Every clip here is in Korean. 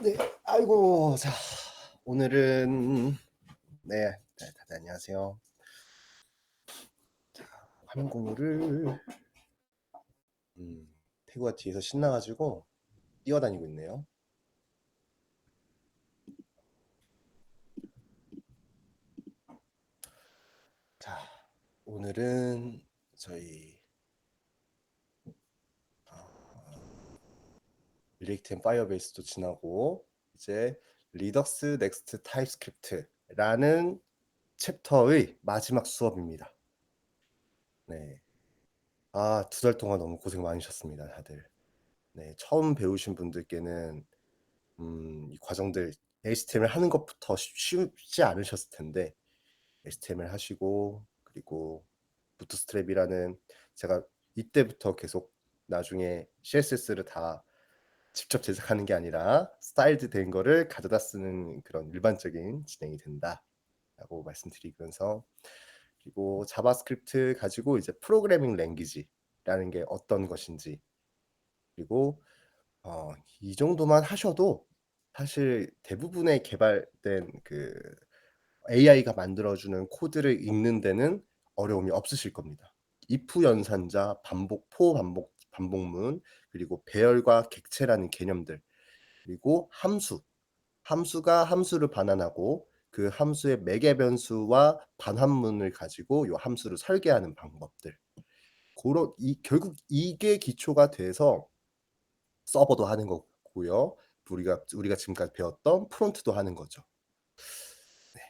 네. 아이고. 자, 오늘은 다들 안녕하세요. 자, 화면 공유를 태구가 뒤에서 신나 가지고 뛰어다니고 있네요. 자, 오늘은 저희 리액트 앤 파이어베이스도 지나고 이제 리덕스 넥스트 타입스크립트라는 챕터의 마지막 수업입니다. 네. 2달 동안 너무 고생 많으셨습니다, 다들. 네, 처음 배우신 분들께는 이 과정들 HTML 하는 것부터 쉽지 않으셨을 텐데 HTML 하시고, 그리고 부트스트랩이라는, 제가 이때부터 계속 나중에 CSS를 다 직접 제작하는 게 아니라 스타일드 된 거를 가져다 쓰는 그런 일반적인 진행이 된다라고 말씀드리면서, 그리고 자바스크립트 가지고 이제 프로그래밍 랭귀지라는 게 어떤 것인지, 그리고 이 정도만 하셔도 사실 대부분의 개발된 그 AI가 만들어주는 코드를 읽는 데는 어려움이 없으실 겁니다. if 연산자, 반복, 반복문, 그리고 배열과 객체라는 개념들, 그리고 함수가 함수를 반환하고 그 함수의 매개 변수와 반환문을 가지고 이 함수를 설계하는 방법들, 고런 결국 이게 기초가 돼서 서버도 하는 거고요. 우리가 지금까지 배웠던 프론트도 하는 거죠. 네.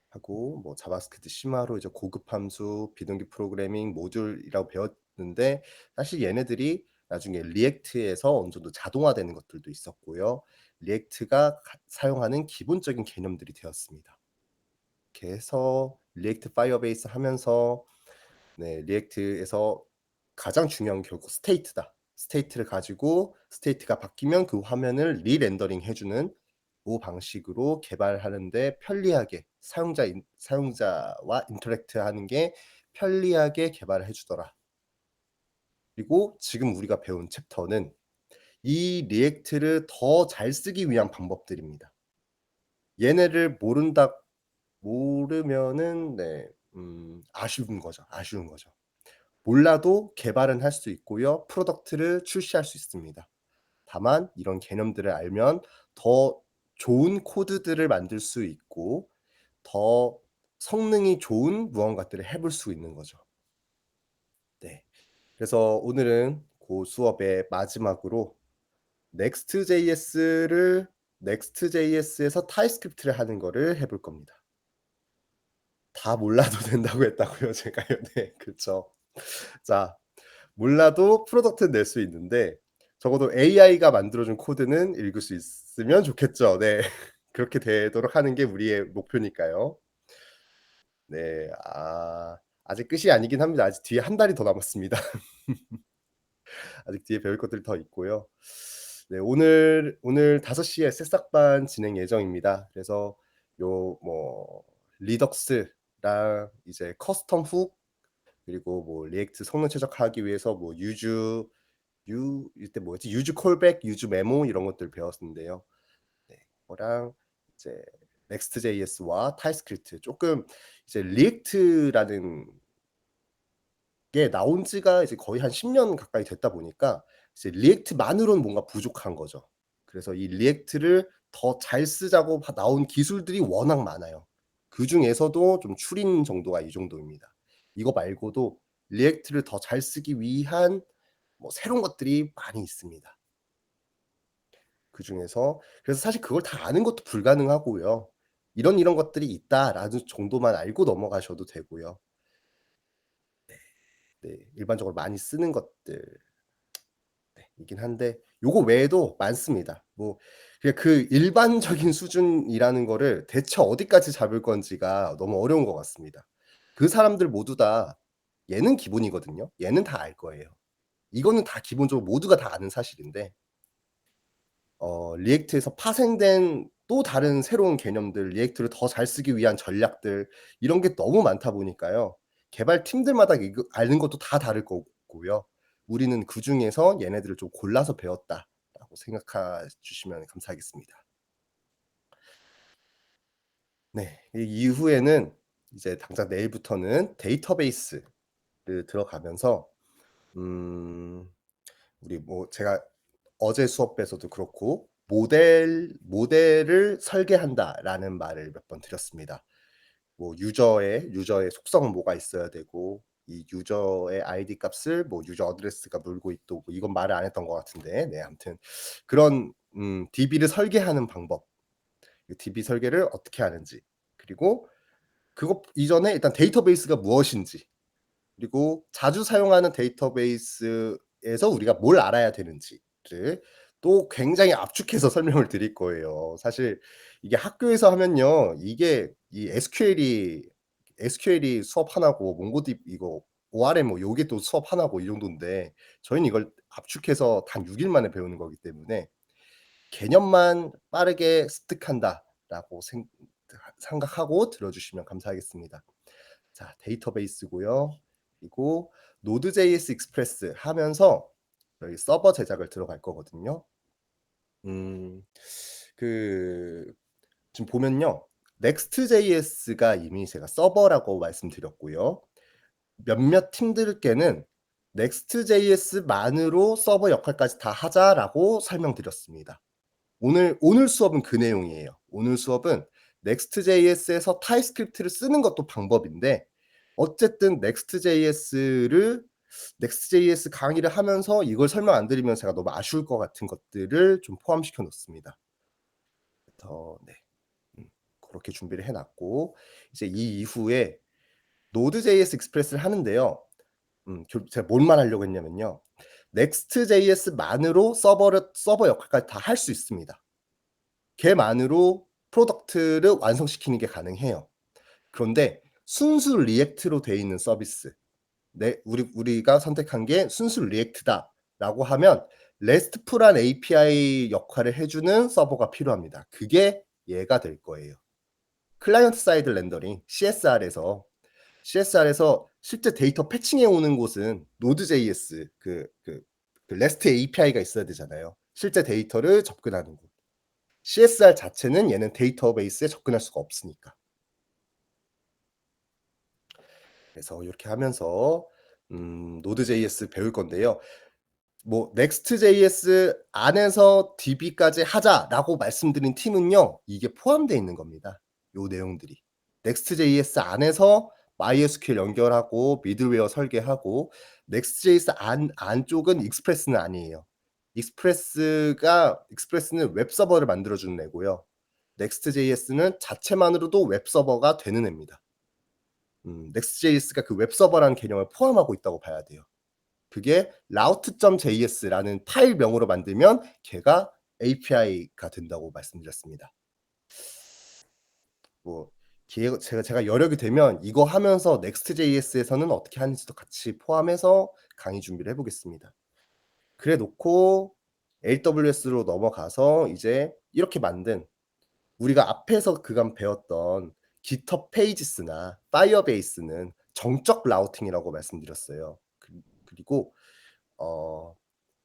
하고 뭐 자바스크립트 심화로 이제 고급 함수, 비동기 프로그래밍, 모듈이라고 배웠는데, 사실 얘네들이 나중에 리액트에서 어느 정도 자동화되는 것들도 있었고요. 리액트가 사용하는 기본적인 개념들이 되었습니다. 이렇게 해서 리액트 파이어베이스 하면서 리액트에서 가장 중요한 게 결국 스테이트다. 스테이트를 가지고 스테이트가 바뀌면 그 화면을 리렌더링 해주는 그 방식으로 개발하는데 편리하게 사용자와 인터랙트하는 게 편리하게 개발을 해주더라. 그리고 지금 우리가 배운 챕터는 이 리액트를 더 잘 쓰기 위한 방법들입니다. 얘네를 모르면은 아쉬운 거죠. 몰라도 개발은 할 수 있고요. 프로덕트를 출시할 수 있습니다. 다만 이런 개념들을 알면 더 좋은 코드들을 만들 수 있고 더 성능이 좋은 무언가들을 해볼 수 있는 거죠. 네. 그래서 오늘은 그 수업의 마지막으로 넥스트JS에서 타입스크립트를 하는 거를 해볼 겁니다. 다 몰라도 된다고 했다고요, 제가요? 네, 그렇죠. 자, 몰라도 프로덕트는 낼 수 있는데 적어도 AI가 만들어준 코드는 읽을 수 있으면 좋겠죠. 네. 그렇게 되도록 하는 게 우리의 목표니까요. 네. 아직 끝이 아니긴 합니다. 아직 뒤에 한 달이 더 남았습니다. 아직 뒤에 배울 것들이 더 있고요. 네, 오늘 5시에 새싹반 진행 예정입니다. 그래서 리덕스랑 이제 커스텀 훅, 그리고 뭐 리액트 성능 최적화하기 위해서 뭐 이때 뭐였지? 유즈 콜백, 유즈 메모 이런 것들 배웠는데요. 네. 그거랑 이제 넥스트.js와 타입스크립트, 조금 이제 리액트라는 게 나온 지가 이제 거의 한 10년 가까이 됐다 보니까 이제 리액트만으로는 뭔가 부족한 거죠. 그래서 이 리액트를 더 잘 쓰자고 나온 기술들이 워낙 많아요. 그중에서도 좀 추린 정도가 이 정도입니다. 이거 말고도 리액트를 더 잘 쓰기 위한 뭐 새로운 것들이 많이 있습니다. 그중에서 그래서 사실 그걸 다 아는 것도 불가능하고요. 이런 것들이 있다라는 정도만 알고 넘어가셔도 되고요. 네. 일반적으로 많이 쓰는 것들 이긴 한데 요거 외에도 많습니다. 뭐 그 일반적인 수준이라는 거를 대체 어디까지 잡을 건지가 너무 어려운 것 같습니다. 그 사람들 모두 다 얘는 기본이거든요. 얘는 다 알 거예요. 이거는 다 기본적으로 모두가 다 아는 사실인데, 리액트에서 파생된 또 다른 새로운 개념들, 리액트를 더 잘 쓰기 위한 전략들, 이런 게 너무 많다 보니까요. 개발팀들마다 이거 아는 것도 다 다를 거고요. 우리는 그중에서 얘네들을 좀 골라서 배웠다라고 생각해 주시면 감사하겠습니다. 네. 이 이후에는 이제 당장 내일부터는 데이터베이스를 들어가면서 음 우리 뭐 제가 어제 수업에서도 그렇고 "모델을 설계한다."라는 말을 몇 번 드렸습니다. 뭐 유저의 속성은 뭐가 있어야 되고 이 유저의 아이디 값을 뭐 유저 어드레스가 물고 있고 뭐 이건 말을 안 했던 것 같은데 네 아무튼 그런 DB를 설계하는 방법, 이 DB 설계를 어떻게 하는지, 그리고 그것 이전에 일단 데이터베이스가 무엇인지, 그리고 자주 사용하는 데이터베이스에서 우리가 뭘 알아야 되는지를 또 굉장히 압축해서 설명을 드릴 거예요. 사실 이게 학교에서 하면요. 이게 이 SQL이 수업 하나고 몽고디비 이거 ORM 뭐 요게 또 수업 하나고 이 정도인데 저희는 이걸 압축해서 단 6일 만에 배우는 거기 때문에 '개념만 빠르게 습득한다.'라고 생각하고 들어 주시면 감사하겠습니다. 자 데이터베이스고요. 그리고 Node.js 익스프레스 하면서 저희 서버 제작을 들어갈 거거든요. 음 그 지금 보면요. Next.js가 이미 제가 서버라고 말씀드렸고요. 몇몇 팀들께는 Next.js만으로 서버 역할까지 다 하자라고 설명드렸습니다. 오늘 수업은 그 내용이에요. 오늘 수업은 Next.js에서 타입스크립트를 쓰는 것도 방법인데 어쨌든 Next.js 강의를 하면서 이걸 설명 안 드리면 제가 너무 아쉬울 것 같은 것들을 좀 포함시켜 놓습니다. 네. 음 고렇게 준비를 해 놨고 이제 이 이후에 Node.js 익스프레스를 하는데요. 제가 뭔 말하려고 했냐면요. Next.js만으로 서버 역할까지 다 할 수 있습니다. 걔만으로 프로덕트를 완성시키는 게 가능해요. 그런데 순수 리액트로 돼 있는 서비스, 우리가 선택한 게 순수 리액트다라고 하면 RESTful한 API 역할을 해 주는 서버가 필요합니다. 그게 얘가 될 거예요. 클라이언트 사이드 렌더링 CSR에서 실제 데이터 패칭해 오는 곳은 Node.js 그 REST API가 있어야 되잖아요. 실제 데이터를 접근하는 곳. CSR 자체는 얘는 데이터베이스에 접근할 수가 없으니까. 그래서 이렇게 하면서 Node.js 배울 건데요. 뭐 Next.js 안에서 DB까지 하자라고 말씀드린 팀은요. 이게 포함되어 있는 겁니다, 요 내용들이. Next.js 안에서 MySQL 연결하고 미들웨어 설계하고 Next.js 안쪽은 익스프레스는 아니에요. 익스프레스는 웹 서버를 만들어 주는 애고요. Next.js는 자체만으로도 웹 서버가 되는 애입니다. Next.js가 그 웹 서버라는 개념을 포함하고 있다고 봐야 돼요. 그게 route.js라는 파일명으로 만들면 걔가 API가 된다고 말씀드렸습니다. 뭐 기회가 제가 여력이 되면 이거 하면서 Next.js에서는 어떻게 하는지도 같이 포함해서 강의 준비를 해 보겠습니다. 그래 놓고 AWS로 넘어가서 이제 이렇게 만든 우리가 앞에서 그간 배웠던 GitHub 페이지스나 파이어베이스는 정적 라우팅이라고 말씀드렸어요. 그리고 어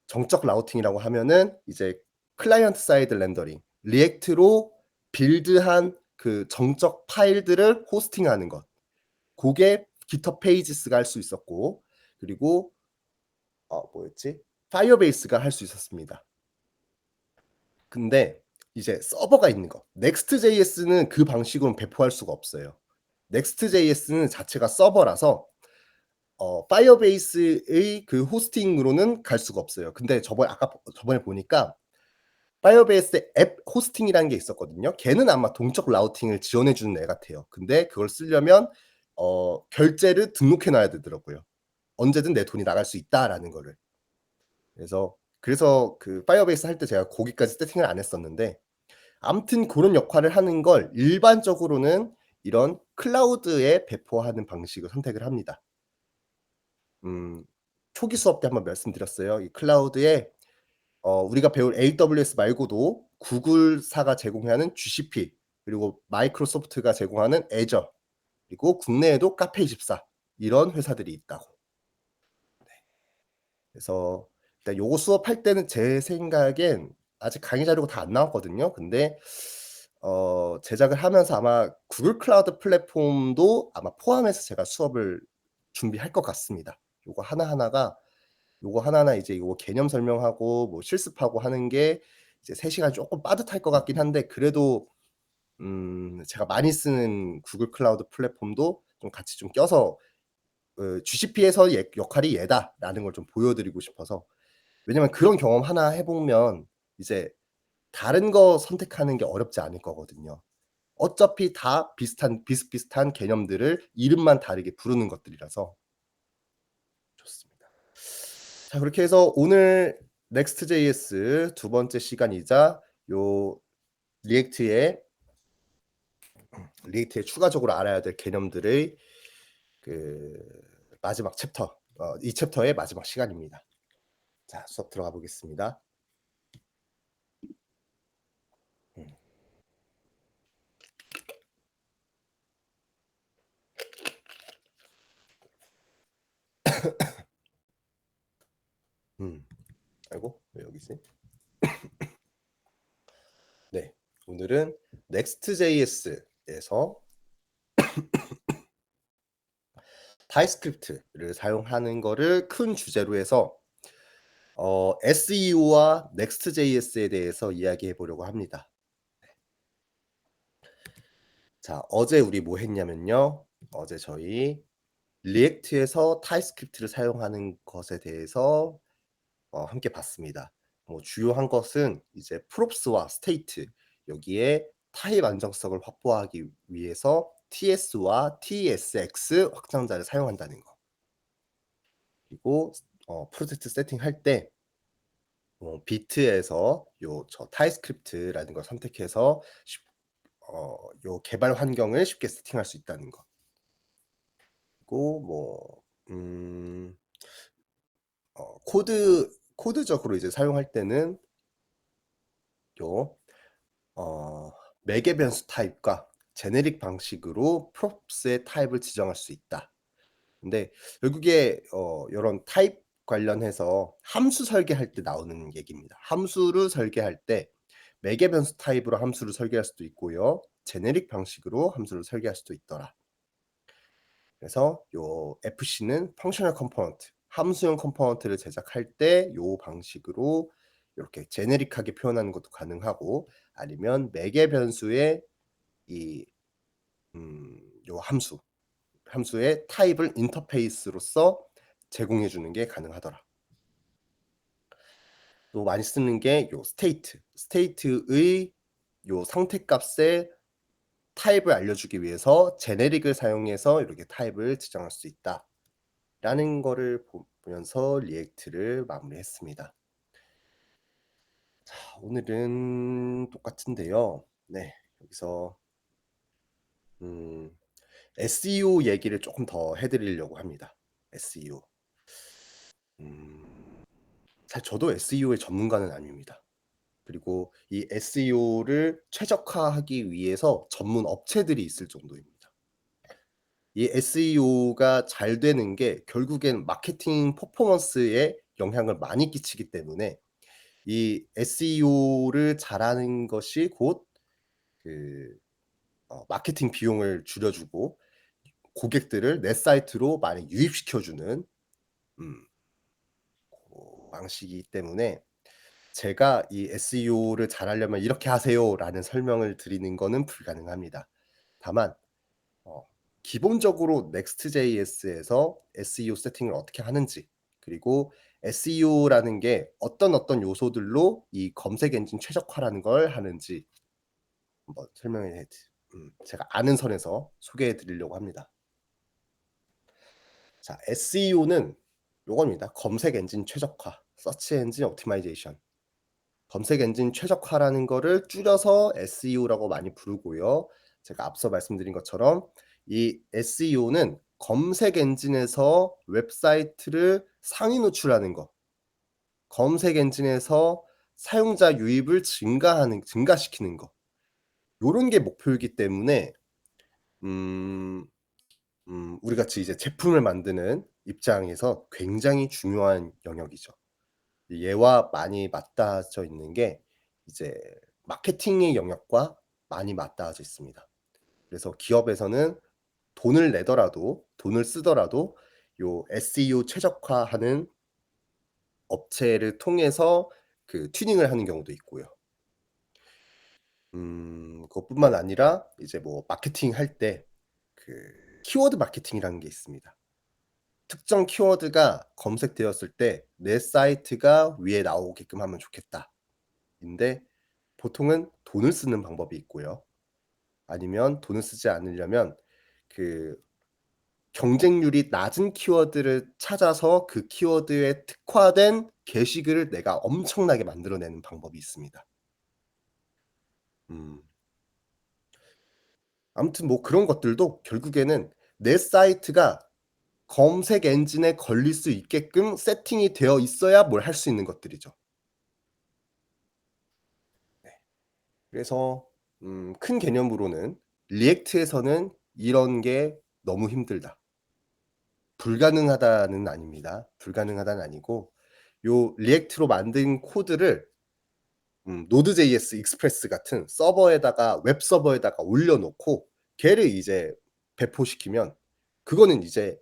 정적 라우팅이라고 하면은 이제 클라이언트 사이드 렌더링, 리액트로 빌드한 그 정적 파일들을 호스팅하는 것. 고게 GitHub 페이지스가 할 수 있었고, 그리고 뭐였지? 파이어베이스가 할 수 있었습니다. 근데 이제 서버가 있는 거. Next.js는 그 방식으로는 배포할 수가 없어요. Next.js는 자체가 서버라서 파이어베이스의 그 호스팅으로는 갈 수가 없어요. 근데 저번에 보니까 파이어베이스에 앱 호스팅이라는 게 있었거든요. 걔는 아마 동적 라우팅을 지원해 주는 애 같아요. 근데 그걸 쓰려면 결제를 등록해 놔야 되더라고요. "언제든 내 돈이 나갈 수 있다."라는 거를. 그래서 그 파이어베이스 할 때 제가 거기까지 세팅을 안 했었는데 아무튼 고런 역할을 하는 걸 일반적으로는 이런 클라우드에 배포하는 방식을 선택을 합니다. 음 초기 수업 때 한번 말씀드렸어요. 이 클라우드에 우리가 배울 AWS 말고도 구글사가 제공하는 GCP, 그리고 마이크로소프트가 제공하는 애저, 그리고 국내에도 카페24 이런 회사들이 있다고. 그래서 일단 요거 수업할 때는 제 생각엔 아직 강의 자료가 다 안 나왔거든요. 근데 제작을 하면서 아마 구글 클라우드 플랫폼도 아마 포함해서 제가 수업을 준비할 것 같습니다. 요거 하나하나 이제 요거 개념 설명하고 뭐 실습하고 하는 게 이제 3 시간 쪼끔 빠듯할 것 같긴 한데, 그래도 제가 많이 쓰는 구글 클라우드 플랫폼도 좀 같이 좀 껴서 "GCP에서 얘 역할이 얘다."라는 걸 좀 보여 드리고 싶어서. 왜냐면 그런 경험 하나 해 보면 이제 다른 거 선택하는 게 어렵지 않을 거거든요. 어차피 다 비슷비슷한 개념들을 이름만 다르게 부르는 것들이라서. 좋습니다. 자, 그렇게 해서 오늘 Next.js 두 번째 시간이자 요 리액트의 리액트에 추가적으로 알아야 될 개념들의 그 마지막 챕터, 이 챕터의 마지막 시간입니다. 자, 수업 들어가 보겠습니다. 음. 음. 아이고, 왜 여기 있지? 네. 오늘은 Next.js에서 타입스크립트를 사용하는 거를 큰 주제로 해서 SEO와 Next.js에 대해서 이야기해 보려고 합니다. 자, 어제 우리 뭐 했냐면요. 어제 저희 리액트에서 타입스크립트를 사용하는 것에 대해서 함께 봤습니다. 뭐 주요한 것은 이제 props와 state, 여기에 타입 안정성을 확보하기 위해서 ts와 tsx 확장자를 사용한다는 거. 그리고 프로젝트 세팅할 때 비트에서 저 타입스크립트라는 걸 선택해서 요 개발 환경을 쉽게 세팅할 수 있다는 거. 그리고 뭐 코드적으로 이제 사용할 때는 요 매개 변수 타입과 제네릭 방식으로 props의 타입을 지정할 수 있다. 근데 결국에 요런 타입 관련해서 함수 설계할 때 나오는 얘기입니다. 함수를 설계할 때 매개 변수 타입으로 함수를 설계할 수도 있고요. 제네릭 방식으로 함수를 설계할 수도 있더라. 그래서 요 FC는 펑셔널 컴포넌트, 함수형 컴포넌트를 제작할 때 요 방식으로 요렇게 제네릭하게 표현하는 것도 가능하고, 아니면 매개 변수의 이 요 함수의 타입을 인터페이스로서 제공해 주는 게 가능하더라. 또 많이 쓰는 게 요 스테이트의 요 상태 값의 타입을 알려주기 위해서 제네릭을 사용해서 이렇게 타입을 지정할 수 있다라는 거를 보면서 리액트를 마무리했습니다. 자, 오늘은 똑같은데요. 네, 여기서 SEO 얘기를 조금 더 해 드리려고 합니다. SEO. 사실 저도 SEO의 전문가는 아닙니다. 그리고 이 SEO를 최적화하기 위해서 전문 업체들이 있을 정도입니다. 이 SEO가 잘 되는 게 결국엔 마케팅 퍼포먼스에 영향을 많이 끼치기 때문에, 이 SEO를 잘하는 것이 곧 그 마케팅 비용을 줄여 주고 고객들을 내 사이트로 많이 유입시켜 주는 음 방식이기 때문에, 제가 이 SEO를 잘하려면 "이렇게 하세요."라는 설명을 드리는 거는 불가능합니다. 다만 어 기본적으로 Next.js에서 SEO 세팅을 어떻게 하는지, 그리고 SEO라는 게 어떤 요소들로 이 검색 엔진 최적화라는 걸 하는지 한번 제가 아는 선에서 소개해 드리려고 합니다. 자, SEO는 요겁니다. 검색 엔진 최적화, Search Engine Optimization. 검색 엔진 최적화라는 거를 줄여서 SEO라고 많이 부르고요. 제가 앞서 말씀드린 것처럼 이 SEO는 검색 엔진에서 웹사이트를 상위 노출하는 거, 검색 엔진에서 사용자 유입을 증가시키는 거, 요런 게 목표이기 때문에 음 우리 같이 이제 제품을 만드는 입장에서 굉장히 중요한 영역이죠. 얘와 많이 맞닿아져 있는 게 이제 마케팅의 영역과 많이 맞닿아져 있습니다. 그래서 기업에서는 돈을 내더라도 돈을 쓰더라도 요 SEO 최적화하는 업체를 통해서 그 튜닝을 하는 경우도 있고요. 그것뿐만 아니라 이제 뭐 마케팅할 때 그 키워드 마케팅이라는 게 있습니다. 특정 키워드가 검색되었을 때 '내 사이트가 위에 나오게끔 하면 좋겠다.' 인데 보통은 돈을 쓰는 방법이 있고요. 아니면 돈을 쓰지 않으려면 그 경쟁률이 낮은 키워드를 찾아서 그 키워드에 특화된 게시글을 내가 엄청나게 만들어내는 방법이 있습니다. 음. 아무튼 뭐 그런 것들도 결국에는 내 사이트가 검색 엔진에 걸릴 수 있게끔 세팅이 되어 있어야 뭘 할 수 있는 것들이죠. 네. 그래서 큰 개념으로는 리액트에서는 이런 게 너무 힘들다. 불가능하다는 아닙니다. 불가능하다는 아니고 요 리액트로 만든 코드를 노드.js 익스프레스 같은 서버에다가 웹 서버에다가 올려 놓고 걔를 이제 배포시키면 그거는 이제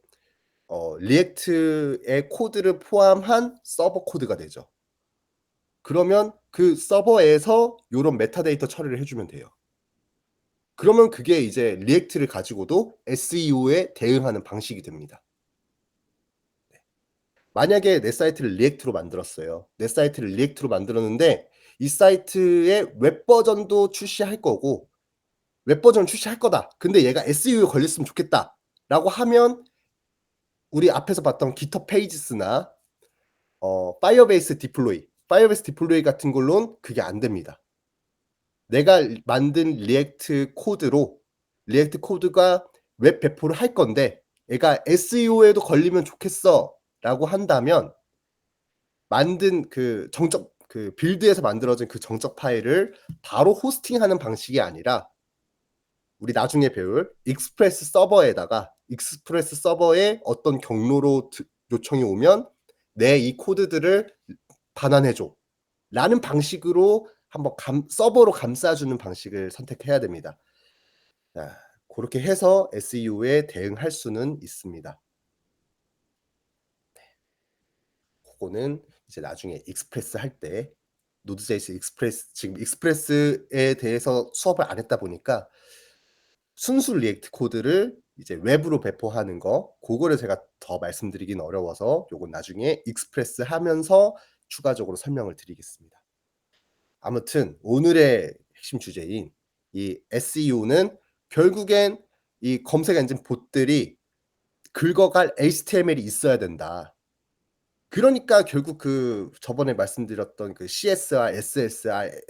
리액트의 코드를 포함한 서버 코드가 되죠. 그러면 그 서버에서 요런 메타데이터 처리를 해 주면 돼요. 그러면 그게 이제 리액트를 가지고도 SEO에 대응하는 방식이 됩니다. 만약에 내 사이트를 리액트로 만들었어요. 내 사이트를 리액트로 만들었는데 이 사이트의 웹 버전도 출시할 거고 웹 버전을 출시할 거다. 근데 얘가 SEO에 걸렸으면 좋겠다라고 하면 우리 앞에서 봤던 GitHub 페이지스나 파이어베이스 디플로이 같은 걸로는 그게 안 됩니다. 내가 만든 리액트 코드가 웹 배포를 할 건데 얘가 "SEO에도 걸리면 좋겠어."라고 한다면 만든 그 정적 그 빌드에서 만들어진 그 정적 파일을 바로 호스팅하는 방식이 아니라 우리 나중에 배울 익스프레스 서버에 어떤 경로로 요청이 오면 "내 이 코드들을 반환해 줘."라는 방식으로 한번 서버로 감싸 주는 방식을 선택해야 됩니다. 자 고렇게 해서 SEO에 대응할 수는 있습니다. 고거는 이제 나중에 익스프레스 할 때 노드.js 익스프레스 지금 익스프레스에 대해서 수업을 안 했다 보니까 순수 리액트 코드를 이제 웹으로 배포하는 거 고거를 제가 더 말씀드리긴 어려워서 요건 나중에 익스프레스 하면서 추가적으로 설명을 드리겠습니다. 아무튼 오늘의 핵심 주제인 이 SEO는 결국엔 이 검색 엔진 봇들이 긁어갈 HTML이 있어야 된다. 그러니까 결국 그 저번에 말씀드렸던 그 CSR, SSR,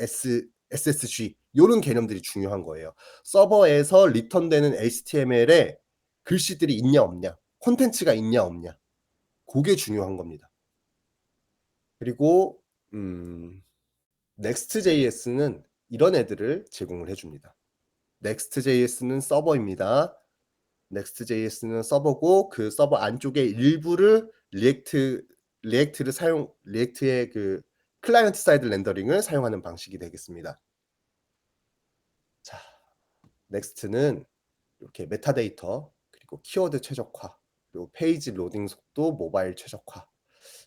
SSG 요런 개념들이 중요한 거예요. 서버에서 리턴되는 HTML에 글씨들이 있냐 없냐, 콘텐츠가 있냐 없냐 고게 중요한 겁니다. 그리고 넥스트JS는 이런 애들을 제공을 해 줍니다. 넥스트JS는 서버입니다. 넥스트JS는 서버고 그 서버 안쪽의 일부를 리액트의 그 클라이언트 사이드 렌더링을 사용하는 방식이 되겠습니다. 자, 넥스트는 이렇게 메타데이터 그리고 키워드 최적화 그리고 페이지 로딩 속도 모바일 최적화.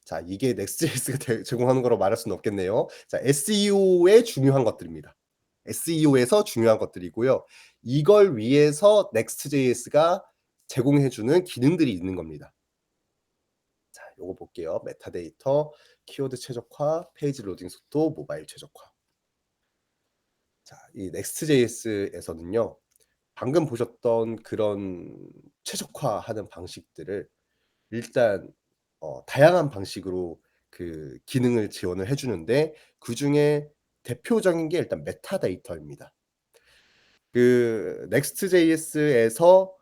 자, 이게 넥스트JS가 제공하는 거라고 말할 수는 없겠네요. 자, SEO에 중요한 것들입니다. SEO에서 중요한 것들이고요. 이걸 위해서 넥스트JS가 제공해 주는 기능들이 있는 겁니다. 자, 요거 볼게요. 메타데이터, 키워드 최적화, 페이지 로딩 속도, 모바일 최적화. 자, 이 넥스트JS에서는요. 방금 보셨던 그런 최적화하는 방식들을 일단 다양한 방식으로 그 기능을 지원을 해 주는데 그중에 대표적인 게 일단 메타데이터입니다. 그 넥스트JS에서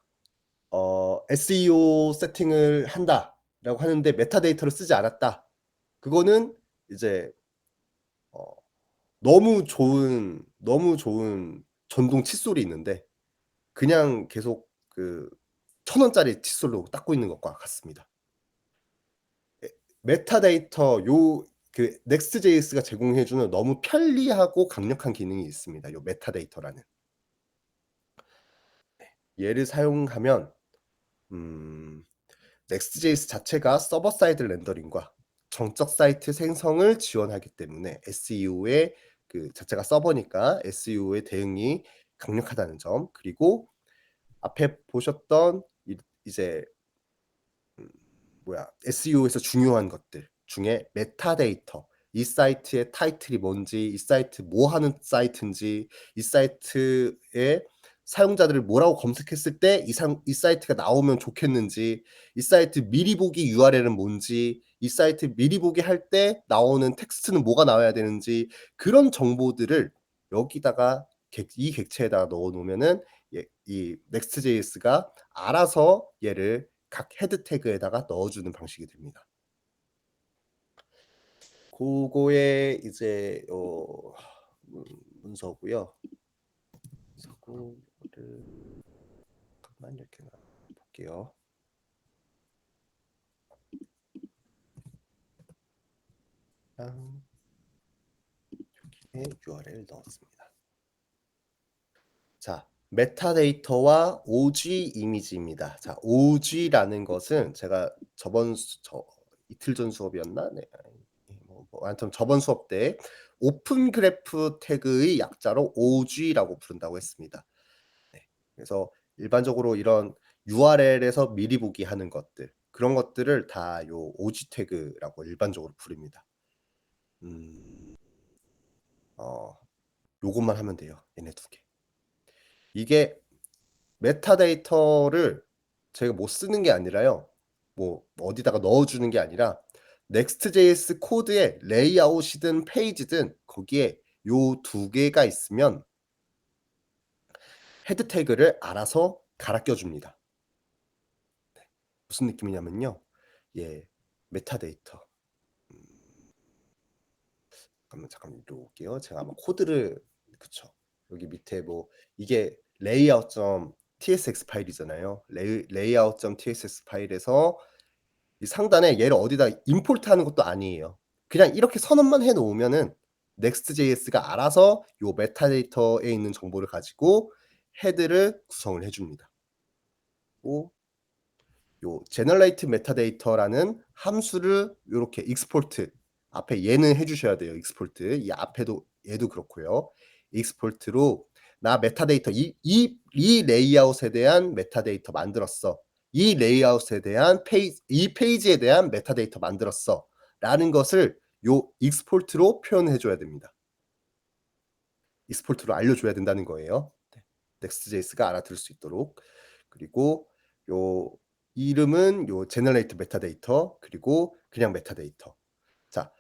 "SEO 세팅을 한다."라고 하는데 메타데이터를 쓰지 않았다. 그거는 이제 어 너무 좋은 전동 칫솔이 있는데 그냥 계속 그 1,000 원짜리 칫솔로 닦고 있는 것과 같습니다. 에 메타데이터 그 넥스트JS가 제공해 주는 너무 편리하고 강력한 기능이 있습니다. 요 메타데이터라는. 얘를 사용하면 Next.js 자체가 서버 사이드 렌더링과 정적 사이트 생성을 지원하기 때문에 SEO의 그 자체가 서버니까 SEO의 대응이 강력하다는 점, 그리고 앞에 보셨던 이제 SEO에서 중요한 것들 중에 메타데이터, 이 사이트의 타이틀이 뭔지, 이 사이트 뭐 하는 사이트인지, 이 사이트의 사용자들을 뭐라고 검색했을 때 이 사이트가 나오면 좋겠는지, 이 사이트 미리 보기 URL은 뭔지, 이 사이트 미리 보기 할 때 나오는 텍스트는 뭐가 나와야 되는지, 그런 정보들을 여기다가 이 객체에다가 넣어 놓으면은 이 Next.js가 알아서 얘를 각 헤드 태그에다가 넣어주는 방식이 됩니다. 그거에 이제 문서고요. 문서를 잠깐만 이렇게 볼게요. 여기에 URL 넣었습니다. 자, 메타데이터와 OG 이미지입니다. 자, OG라는 것은 제가 이틀 전 수업이었나? 네. 아무튼 저번 수업 때 오픈 그래프 태그의 약자로 OG라고 부른다고 했습니다. 네. 그래서 일반적으로 이런 URL에서 미리 보기 하는 것들, 그런 것들을 다 요 OG 태그라고 일반적으로 부릅니다. 요것만 하면 돼요. 얘네 두 개. 이게 메타데이터를 제가 못 쓰는 게 아니라요. 뭐 어디다가 넣어주는 게 아니라 Next.js 코드의 레이아웃이든 페이지든 거기에 요 두 개가 있으면 헤드 태그를 알아서 갈아 껴줍니다. 무슨 느낌이냐면요. 메타데이터. 잠깐만 읽어볼게요. 제가 아마 코드를 그쵸. 여기 밑에 뭐 이게 layout.tsx 파일이잖아요. layout.tsx 파일에서 이 상단에 얘를 어디다 임포트하는 것도 아니에요. 그냥 이렇게 선언만 해 놓으면은 Next.js가 알아서 요 메타데이터에 있는 정보를 가지고 헤드를 구성을 해 줍니다. 요 generate metadata라는 함수를 요렇게 export 앞에 얘는 해 주셔야 돼요. export. 이 앞에도 얘도 그렇고요. export로 나 메타데이터 이 레이아웃에 대한 메타데이터 만들었어. 이 레이아웃에 대한 이 페이지에 대한 메타데이터 만들었어. 라는 것을 요 export로 표현해 줘야 됩니다. export로 알려줘야 된다는 거예요. Next.js가 알아들을 수 있도록. 그리고 요 이름은 요 generate metadata 그리고 그냥 metadata. 자,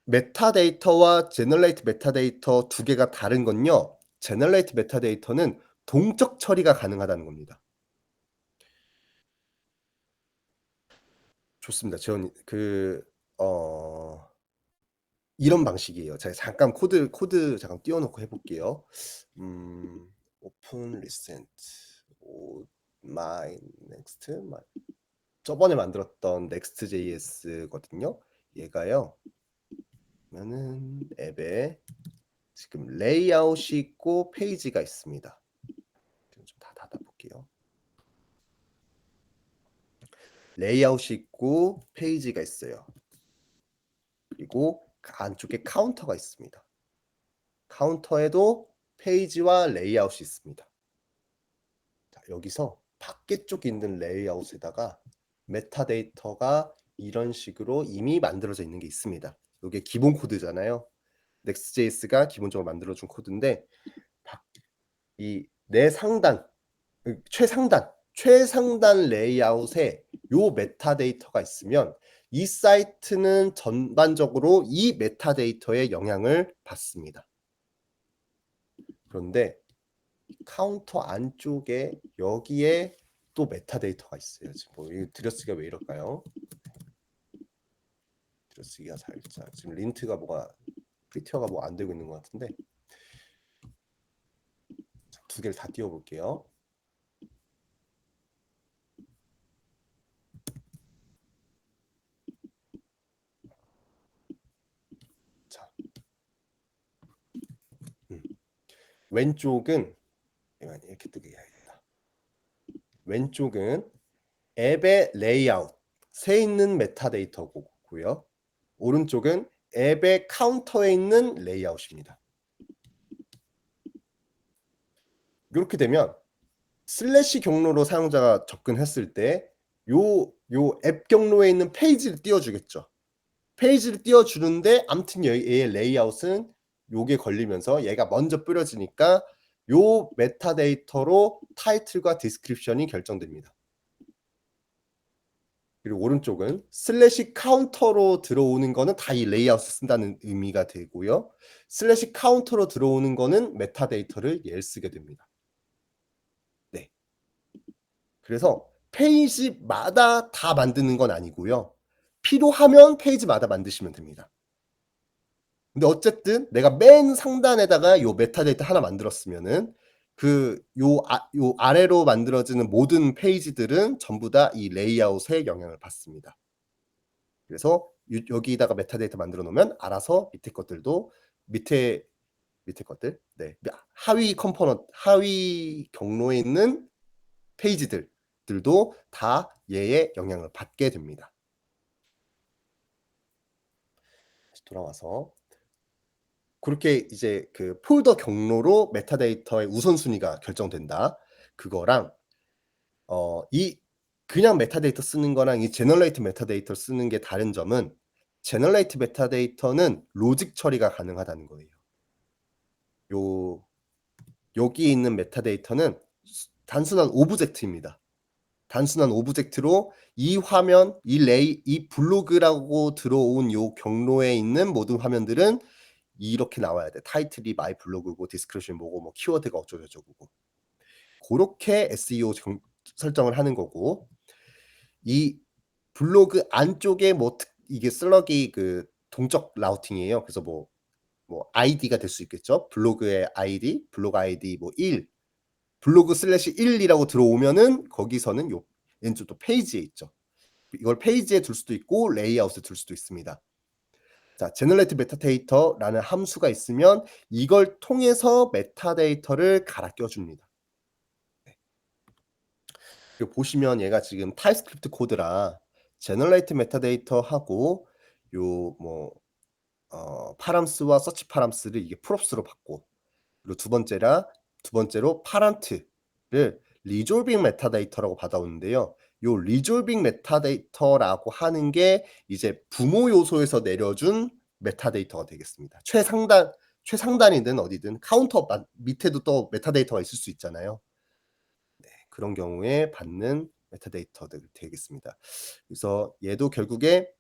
metadata와 generate metadata 두 개가 다른 건요. generate metadata는 동적 처리가 가능하다는 겁니다. 좋습니다. 재원님 이런 방식이에요. 제가 잠깐 코드 잠깐 띄워 놓고 해 볼게요. open recent my next 저번에 만들었던 Next.js거든요. 얘가요. 그러면은 앱에 지금 레이아웃이 있고 페이지가 있습니다. 좀 다 닫아 볼게요. 레이아웃이 있고 페이지가 있어요. 그리고 그 안쪽에 카운터가 있습니다. 카운터에도 페이지와 레이아웃이 있습니다. 자, 여기서 밖에 쪽 있는 레이아웃에다가 메타데이터가 이런 식으로 이미 만들어져 있는 게 있습니다. 이게 기본 코드잖아요. Next.js가 기본적으로 만들어준 코드인데 이 내 상단, 최상단 레이아웃에 요 메타데이터가 있으면 이 사이트는 전반적으로 이 메타데이터의 영향을 받습니다. 그런데 카운터 안쪽에 여기에 또 메타데이터가 있어요. 지금 뭐 들여쓰기가 왜 이럴까요? 들여쓰기가 살짝 지금 린트가 프리티어가 뭐 안 되고 있는 것 같은데 두 개를 다 띄워볼게요. 자, 왼쪽은 이렇게 뜨게 해야겠다. 왼쪽은 앱의 레이아웃에 있는 메타데이터고요. 오른쪽은 앱의 카운터에 있는 레이아웃입니다. 요렇게 되면 슬래시 경로로 사용자가 접근했을 때 요 앱 경로에 있는 페이지를 띄워 주겠죠. 페이지를 띄워 주는데 아무튼 얘의 레이아웃은 요게 걸리면서 얘가 먼저 뿌려지니까 요 메타데이터로 타이틀과 디스크립션이 결정됩니다. 그리고 오른쪽은 슬래시 카운터로 들어오는 거는 다 이 레이아웃을 쓴다는 의미가 되고요. 슬래시 카운터로 들어오는 거는 메타데이터를 얘를 쓰게 됩니다. 네. 그래서 페이지마다 다 만드는 건 아니고요. 필요하면 페이지마다 만드시면 됩니다. 근데 어쨌든 내가 맨 상단에다가 요 메타데이터 하나 만들었으면은 요 아래로 만들어지는 모든 페이지들은 전부 다 이 레이아웃에 영향을 받습니다. 그래서 여기다가 메타데이터 만들어 놓으면 알아서 밑에 것들, 네, 하위 컴포넌트, 하위 경로에 있는 페이지들도 다 얘의 영향을 받게 됩니다. 다시 돌아와서 그렇게 이제 그 폴더 경로로 메타데이터의 우선순위가 결정된다. 그거랑 이 그냥 메타데이터 쓰는 거랑 이 제너레이트 메타데이터를 쓰는 게 다른 점은 제너레이트 메타데이터는 로직 처리가 가능하다는 거예요. 요 여기 있는 메타데이터는 단순한 오브젝트입니다. 단순한 오브젝트로 이 화면, 이 블로그라고 들어온 요 경로에 있는 모든 화면들은 이렇게 나와야 돼. 타이틀이 마이 블로그고 디스크립션이 뭐고 뭐 키워드가 어쩌고저쩌고. 고렇게 SEO 설정을 하는 거고 이 블로그 안쪽에 뭐 이게 슬러기 그 동적 라우팅이에요. 그래서 뭐 아이디가 될 수 있겠죠. 블로그의 아이디, 블로그 아이디 뭐 1, 블로그 슬래시 1이라고 들어오면은 거기서는 요 왼쪽 또 페이지에 있죠. 이걸 페이지에 둘 수도 있고 레이아웃에 둘 수도 있습니다. 자, 제너레이트 메타데이터라는 함수가 있으면 이걸 통해서 메타데이터를 갈아 껴줍니다. 네. 그리고 보시면 얘가 지금 타입스크립트 코드라 제너레이트 메타데이터하고 요 뭐 파람스와 서치 파람스를 이게 프롭스로 받고 그리고 두 번째로 파란트를 리졸빙 메타데이터라고 받아오는데요. 요 리졸빙 메타데이터라고 하는 게 이제 부모 요소에서 내려준 메타데이터가 되겠습니다. 최상단이든 어디든 카운터 밑에도 또 메타데이터가 있을 수 있잖아요. 네, 그런 경우에 받는 메타데이터들 되겠습니다. 그래서 얘도 결국에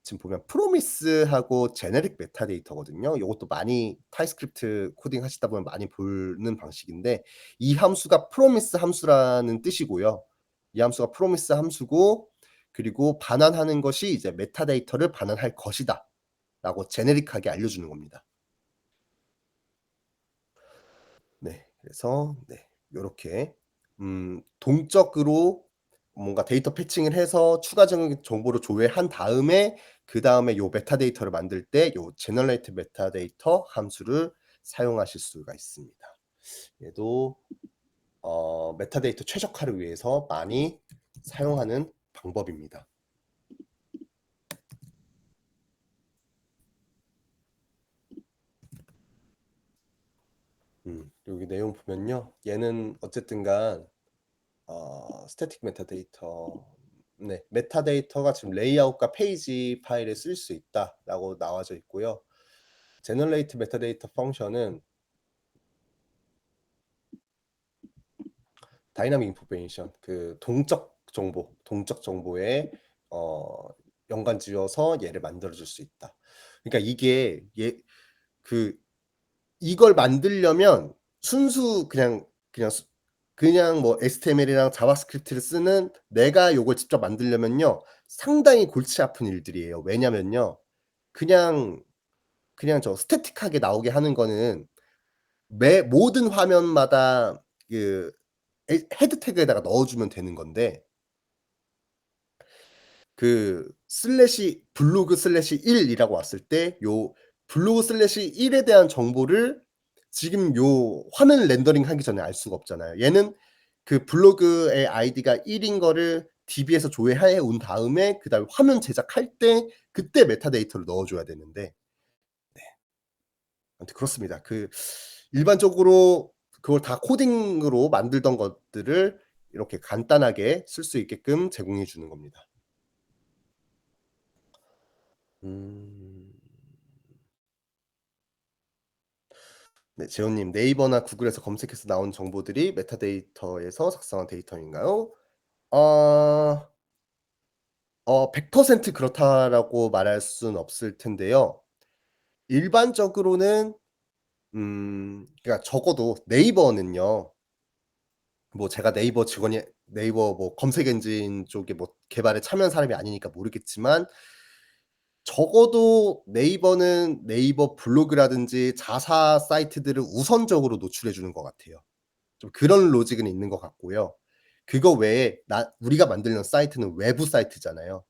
지금 보면 프로미스하고 제네릭 메타데이터거든요. 요것도 많이 타입스크립트 코딩 하시다 보면 많이 보는 방식인데 이 함수가 프로미스 함수라는 뜻이고요. 이 함수가 프로미스 함수고 그리고 반환하는 것이 이제 메타데이터를 반환할 것이다라고 제네릭하게 알려주는 겁니다. 네. 그래서 네. 요렇게 동적으로 뭔가 데이터 패칭을 해서 추가적인 정보를 조회한 다음에 그다음에 요 메타데이터를 만들 때 요 제너레이트 메타데이터 함수를 사용하실 수가 있습니다. 얘도 메타데이터 최적화를 위해서 많이 사용하는 방법입니다. 여기 내용 보면요. 얘는 어쨌든간 스태틱 메타데이터 네, 메타데이터가 지금 레이아웃과 페이지 파일에 쓸 수 있다라고 나와져 있고요. 제너레이트 메타데이터 펑션은 다이나믹 인포메이션 그 동적 정보에 연관 지어서 얘를 만들어 줄 수 있다. 그러니까 이게 이걸 만들려면 순수 그냥 뭐 HTML이랑 자바스크립트를 쓰는 내가 요걸 직접 만들려면요. 상당히 골치 아픈 일들이에요. 왜냐면요. 그냥 저 스태틱하게 나오게 하는 거는 모든 화면마다 그 헤드 태그에다가 넣어 주면 되는 건데 그 블로그 슬래시 1이라고 왔을 때 요 블로그 슬래시 1에 대한 정보를 지금 요 화면 렌더링 하기 전에 알 수가 없잖아요. 얘는 그 블로그의 아이디가 1인 거를 DB에서 조회해 온 다음에 그다음에 화면 제작할 때 그때 메타데이터를 넣어 줘야 되는데 아무튼 그렇습니다. 그 일반적으로 그걸 다 코딩으로 만들던 것들을 이렇게 간단하게 쓸 수 있게끔 제공해 주는 겁니다. 음. 네, 재호 님 네이버나 구글에서 검색해서 나온 정보들이 메타데이터에서 작성한 데이터인가요? 어 100% 그렇다라고 말할 수는 없을 텐데요. 일반적으로는 그러니까 적어도 네이버는요. 뭐 제가 네이버 직원이 네이버 뭐 검색 엔진 쪽에 뭐 개발에 참여한 사람이 아니니까 모르겠지만 적어도 네이버는 네이버 블로그라든지 자사 사이트들을 우선적으로 노출해 주는 것 같아요. 좀 그런 로직은 있는 것 같고요. 그거 외에 우리가 만들는 사이트는 외부 사이트잖아요.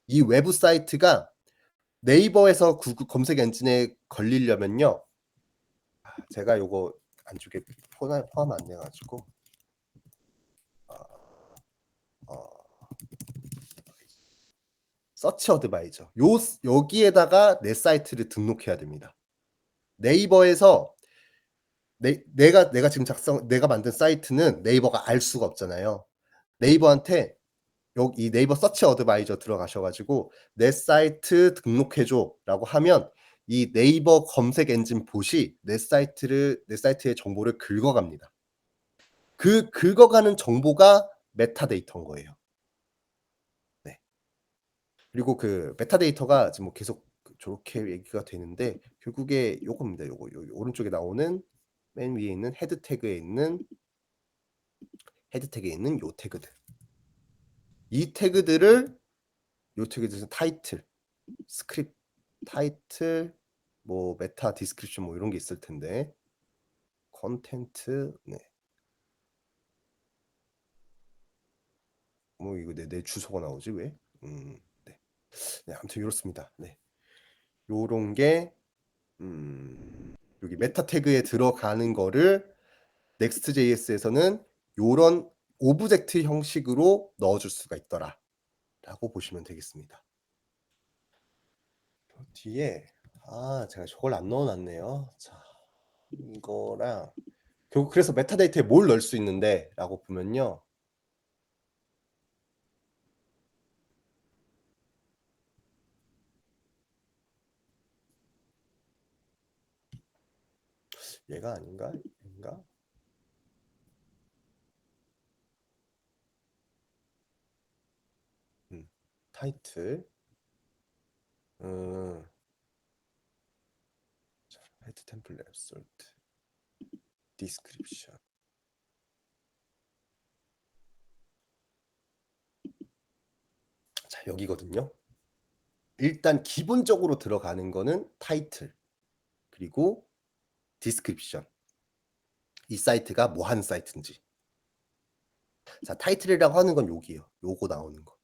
이 외부 사이트가 네이버에서 구글 검색 엔진에 걸리려면요. 제가 요거 안쪽에 포함 안 돼 가지고 어 서치 어드바이저 여기에다가 내 사이트를 등록해야 됩니다. 네이버에서 내가 지금 내가 만든 사이트는 네이버가 알 수가 없잖아요. 네이버한테 이 네이버 서치 어드바이저 들어가셔 가지고 "내 사이트 등록해 줘."라고 하면 이 네이버 검색 엔진 봇이 내 사이트의 정보를 긁어갑니다. 그 긁어가는 정보가 메타데이터인 거예요. 네. 그리고 그 메타데이터가 지금 뭐 계속 저렇게 얘기가 되는데 결국에 요겁니다. 요거 오른쪽에 나오는 맨 위에 있는 헤드 태그에 있는 요 태그들. 이 태그들을 요 태그들은 타이틀, 스크립트 타이틀 뭐 메타 디스크립션 뭐 이런 게 있을 텐데 컨텐트 네. 뭐 이거 내 주소가 나오지 왜? 네. 네 아무튼 요렇습니다. 네. 요런 게 여기 메타 태그에 들어가는 거를 넥스트.js에서는 요런 오브젝트 형식으로 넣어 줄 수가 있더라라고 보시면 되겠습니다. 뒤에 제가 저걸 안 넣어 놨네요. 자 이거랑 결국 그래서 메타데이터에 뭘 넣을 수 있는데라고 보면요. 얘가 아닌가? 얘인가? 타이틀 음 자 헤드 템플릿 솔트 디스크립션 자 여기거든요. 일단 기본적으로 들어가는 거는 타이틀 그리고 디스크립션. 이 사이트가 뭐 하는 사이트인지. 자 타이틀이라고 하는 건 여기요. 요거 나오는 거.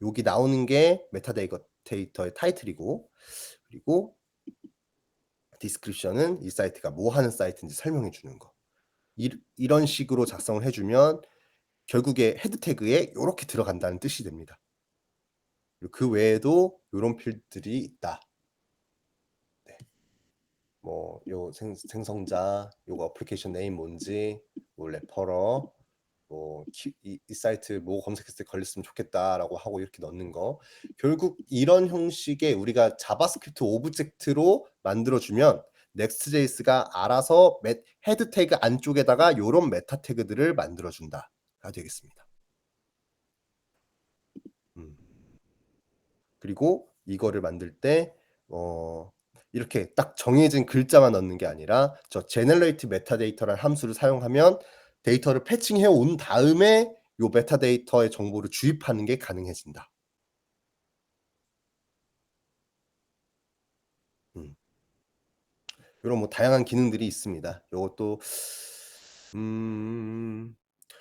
여기 나오는 게 메타데이터의 타이틀이고 그리고 디스크립션은 이 사이트가 뭐 하는 사이트인지 설명해 주는 거. 이런 식으로 작성을 해 주면 결국에 헤드 태그에 요렇게 들어간다는 뜻이 됩니다. 그리고 그 외에도 요런 필드들이 있다. 네. 뭐 요 생성자, 요거 어플리케이션 네임 뭔지, 뭐 레퍼러, 뭐 이 사이트 뭐 검색했을 때 걸렸으면 좋겠다라고 하고 이렇게 넣는 거. 결국 이런 형식의 우리가 자바스크립트 오브젝트로 만들어 주면 넥스트JS가 알아서 헤드 태그 안쪽에다가 요런 메타 태그들을 만들어 준다가 되겠습니다. 음. 그리고 이거를 만들 때 이렇게 딱 정해진 글자만 넣는 게 아니라 저 generate metadata라는 함수를 사용하면 데이터를 패칭해 온 다음에 요 메타데이터의 정보를 주입하는 게 가능해진다. 음. 요런 뭐 다양한 기능들이 있습니다. 요것도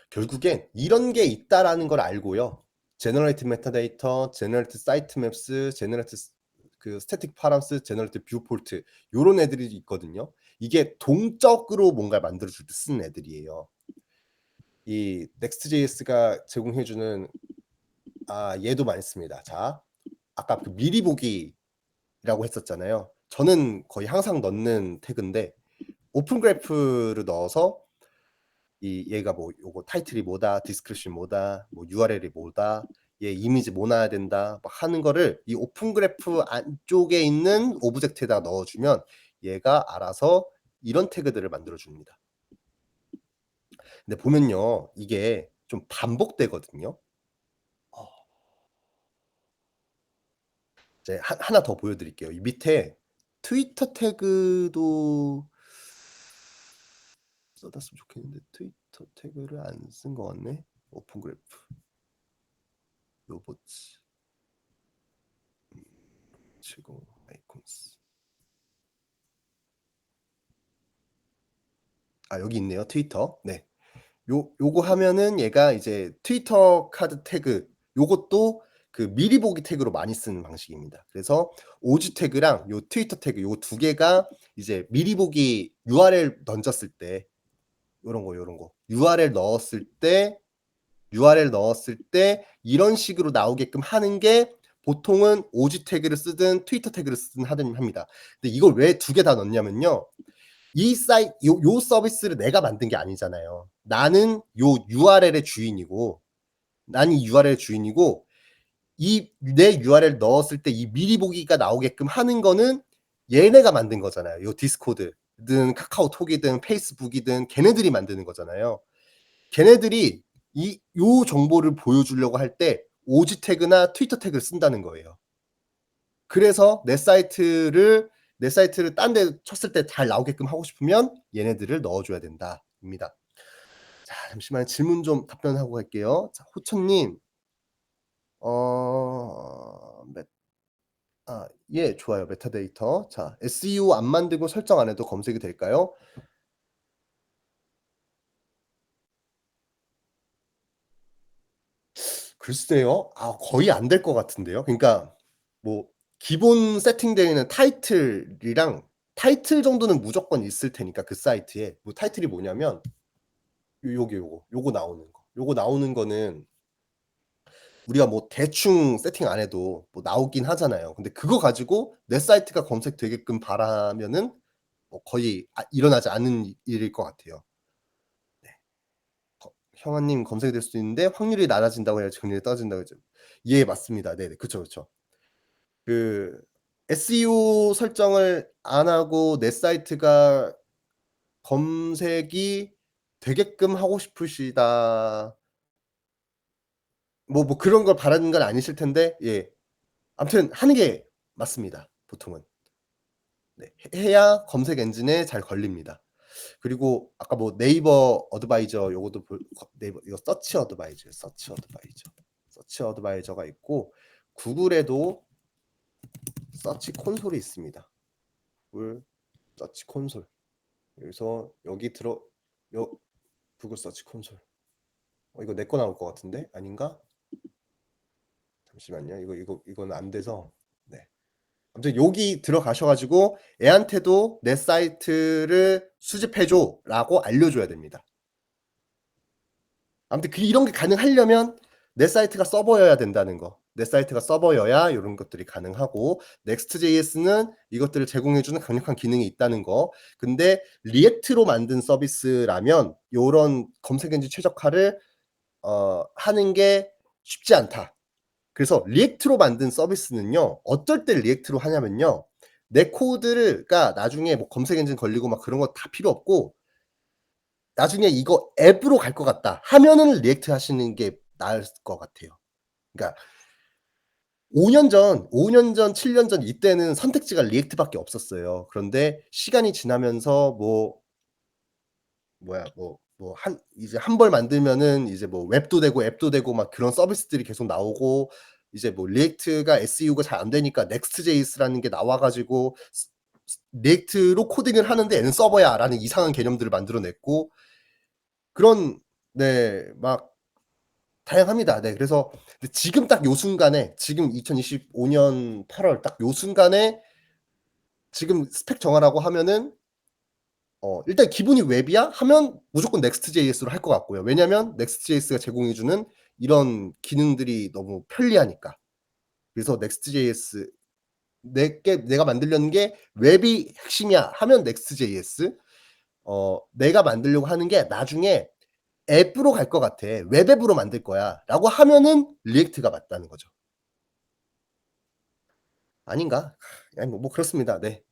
결국엔 이런 게 있다라는 걸 알고요. generate metadata, generate sitemaps, generate 그 static params, generate viewport 요런 애들이 있거든요. 이게 동적으로 뭔가를 만들어 줄 때 쓰는 애들이에요. 이 Next.js가 제공해 주는 얘도 많이 씁니다. 자, 아까 그 미리 보기라고 했었잖아요. 저는 거의 항상 넣는 태그인데 오픈 그래프를 넣어서 얘가 뭐 요거 타이틀이 뭐다, 디스크립션 뭐다, 뭐 URL이 뭐다, 얘 이미지 뭐 놔야 된다 막 하는 거를 이 오픈 그래프 안쪽에 있는 오브젝트에다가 넣어 주면 얘가 알아서 이런 태그들을 만들어 줍니다. 근데 보면요. 이게 좀 반복되거든요. 어. 이제 하나 더 보여 드릴게요. 이 밑에 트위터 태그도 써 놨으면 좋겠는데 트위터 태그를 안 쓴 것 같네. 오픈 그래프. 로보츠. 제공 아이콘스. 여기 있네요. 트위터. 네. 요거 하면은 얘가 이제 트위터 카드 태그 요것도 그 미리 보기 태그로 많이 쓰는 방식입니다. 그래서 오지 태그랑 요 트위터 태그 요 두 개가 이제 미리 보기 URL 던졌을 때 요런 거 URL 넣었을 때 이런 식으로 나오게끔 하는 게 보통은 오지 태그를 쓰든 트위터 태그를 쓰든 합니다. 근데 이걸 왜 두 개 다 넣냐면요. 이 요 서비스를 내가 만든 게 아니잖아요. 나는 요 URL의 주인이고 난 이 URL의 주인이고 이 내 URL 넣었을 때 이 미리 보기가 나오게끔 하는 거는 얘네가 만든 거잖아요. 요 디스코드든 카카오톡이든 페이스북이든 걔네들이 만드는 거잖아요. 걔네들이 요 정보를 보여주려고 할 때 오지 태그나 트위터 태그를 쓴다는 거예요. 그래서 내 사이트를 딴 데 쳤을 때 잘 나오게끔 하고 싶으면 얘네들을 넣어 줘야 된다입니다. 자, 잠시만요. 질문 좀 답변하고 갈게요. 자, 호천 님. 메 예, 좋아요. 메타데이터. 자, SEO 안 만들고 설정 안 해도 검색이 될까요? 글쎄요. 거의 안 될 것 같은데요. 그러니까 뭐 기본 세팅되어 있는 타이틀 정도는 무조건 있을 테니까 그 사이트에. 뭐 타이틀이 뭐냐면 요거 나오는 거. 요거 나오는 거는 우리가 뭐 대충 세팅 안 해도 뭐 나오긴 하잖아요. 근데 그거 가지고 내 사이트가 검색되게끔 바라면은 뭐 거의 일어나지 않는 일일 것 같아요. 네. 형아님 검색이 될 수도 있는데 확률이 낮아진다고 해야지 확률이 떨어진다고 하죠. 예, 맞습니다. 네네. 그쵸, 그쵸. 그 SEO 설정을 안 하고 내 사이트가 검색이 되게끔 하고 싶으시다. 뭐 그런 걸 바라는 건 아니실 텐데 예. 아무튼 하는 게 맞습니다, 보통은. 네. 해야 검색 엔진에 잘 걸립니다. 그리고 아까 뭐 네이버 어드바이저 요것도 네이버 이거 서치 어드바이저가 있고 구글에도 서치 콘솔이 있습니다. 구글 서치 콘솔. 그래서 여기 요 구글 서치 콘솔. 이거 내 거 나올 것 같은데 아닌가? 잠시만요. 이거는 안 돼서. 네. 아무튼 여기 들어가셔 가지고 애한테도 "내 사이트를 수집해 줘."라고 알려줘야 됩니다. 아무튼 이런 게 가능하려면 내 사이트가 서버여야 된다는 거. 내 사이트가 서버여야 요런 것들이 가능하고 Next.js는 이것들을 제공해 주는 강력한 기능이 있다는 거. 근데 리액트로 만든 서비스라면 요런 검색 엔진 최적화를 하는 게 쉽지 않다. 그래서 리액트로 만든 서비스는요. 어떨 때 리액트로 하냐면요. 내 코드가 나중에 뭐 검색 엔진 걸리고 막 그런 거 다 필요 없고 나중에 이거 앱으로 갈 것 같다 하면은 리액트 하시는 게 나을 것 같아요. 그러니까 5년 전, 7년 전 이때는 선택지가 리액트밖에 없었어요. 그런데 시간이 지나면서 이제 한 벌 만들면은 이제 뭐 웹도 되고 앱도 되고 막 그런 서비스들이 계속 나오고 이제 뭐 리액트가 SEO가 잘 안 되니까 Next.js라는 게 나와 가지고 리액트로 코딩을 하는데 얘는 서버야라는 이상한 개념들을 만들어 냈고 그런 네 막 다양합니다. 네. 그래서 근데 지금 딱 요 순간에 지금 2025년 8월 딱 요 순간에 지금 스펙 정하라고 하면은 일단 기본이 웹이야? 하면 무조건 넥스트.js로 할 것 같고요. 왜냐면 넥스트.js가 제공해 주는 이런 기능들이 너무 편리하니까. 그래서 넥스트.js 내가 만들려는 게 웹이 핵심이야 하면 넥스트.js, 내가 만들려고 하는 게 나중에 앱으로 갈 것 같아. 웹앱으로 만들 거야라고 하면은 리액트가 맞다는 거죠. 아닌가? 아니 뭐 그렇습니다. 네.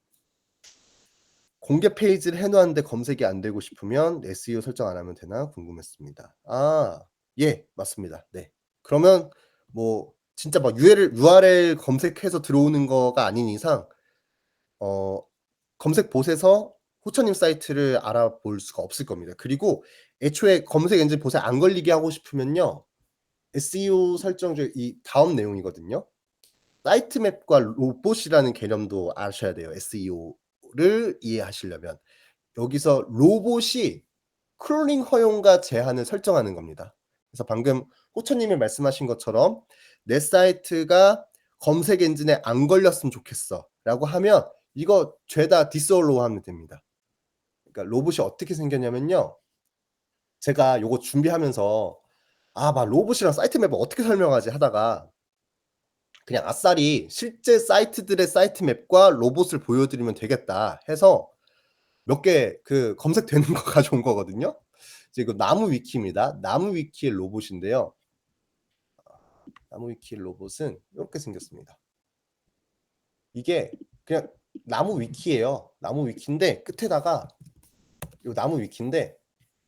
공개 페이지를 해 놓았는데 검색이 안 되고 싶으면 SEO 설정 안 하면 되나 궁금했습니다. 예 맞습니다. 네. 그러면 뭐 진짜 막 URL 검색해서 들어오는 거가 아닌 이상 어 검색 봇에서 호처님 사이트를 알아볼 수가 없을 겁니다. 그리고 애초에 검색 엔진 봇에 안 걸리게 하고 싶으면요. SEO 설정 중에 이 다음 내용이거든요. 사이트 맵과 로봇이라는 개념도 아셔야 돼요, SEO를 이해하시려면. 여기서 로봇이 크롤링 허용과 제한을 설정하는 겁니다. 그래서 방금 호처님이 말씀하신 것처럼 "내 사이트가 검색 엔진에 안 걸렸으면 좋겠어."라고 하면 이거 죄다 디스얼로우 하면 됩니다. 그러니까 로봇이 어떻게 생겼냐면요. 제가 요거 준비하면서 '아 막 로봇이랑 사이트 맵을 어떻게 설명하지?' 하다가 그냥 아싸리 '실제 사이트들의 사이트 맵과 로봇을 보여드리면 되겠다.' 해서 몇 개 그 검색되는 거 가져온 거거든요. 이제 이거 나무 위키입니다. 나무 위키의 로봇인데요. 나무 위키의 로봇은 요렇게 생겼습니다. 이게 그냥 나무 위키예요. 나무 위키인데 끝에다가 요 나무 위키인데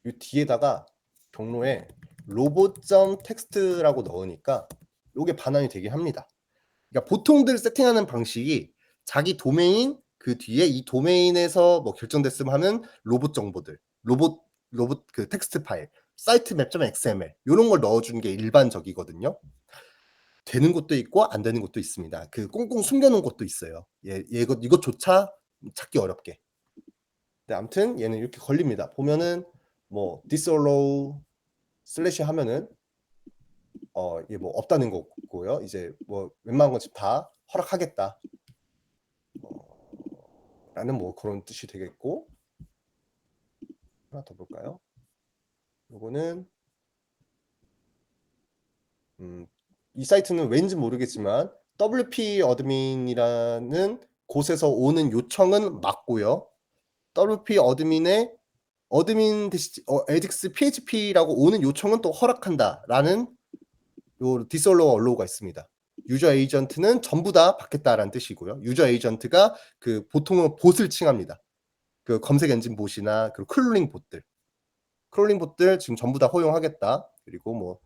요 뒤에다가 경로에 robot.txt라고 넣으니까 요게 반환이 되게 합니다. 그러니까 보통들 세팅하는 방식이 자기 도메인 그 뒤에 이 도메인에서 뭐 결정됐음 하는 로봇 정보들, 로봇 그 텍스트 파일, 사이트 맵.xml 요런 걸 넣어 주는 게 일반적이거든요. 되는 곳도 있고 안 되는 곳도 있습니다. 그 꽁꽁 숨겨 놓은 곳도 있어요. 이것조차 찾기 어렵게. 근데 아무튼 얘는 이렇게 걸립니다. 보면은 뭐 disallow 슬래시 하면은 이게 뭐 없다는 거고요. 이제 뭐 웬만한 건 지금 다 허락하겠다. 라는 뭐 그런 뜻이 되겠고, 하나 더 볼까요? 요거는 이 사이트는 왠지 모르겠지만 WP 어드민이라는 곳에서 오는 요청은 맞고요. WP 어드민의 어드민 edX php라고 오는 요청은 또 허락한다라는 요 디솔로우 얼로우가 있습니다. 유저 에이전트는 전부 다 받겠다라는 뜻이고요. 유저 에이전트가 그 보통은 봇을 칭합니다. 그 검색 엔진 봇이나 그 크롤링 봇들. 크롤링 봇들 지금 전부 다 허용하겠다. 그리고 뭐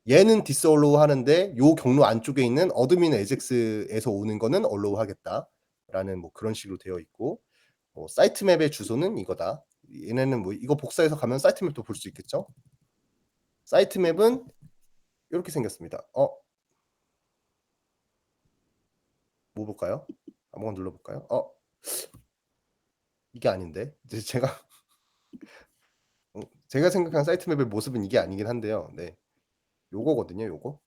얘는 디스얼로우 하는데 요 경로 안쪽에 있는 어드민 에젝스에서 오는 거는 얼로우 하겠다라는 뭐 그런 식으로 되어 있고, 사이트 맵의 주소는 이거다. 얘네는 뭐 이거 복사해서 가면 사이트 맵도 볼 수 있겠죠? 사이트 맵은 요렇게 생겼습니다. 뭐 볼까요? 한번 눌러 볼까요? 이게 아닌데. 이제 제가 생각한 사이트 맵의 모습은 이게 아니긴 한데요. 네. 요거거든요, 요거.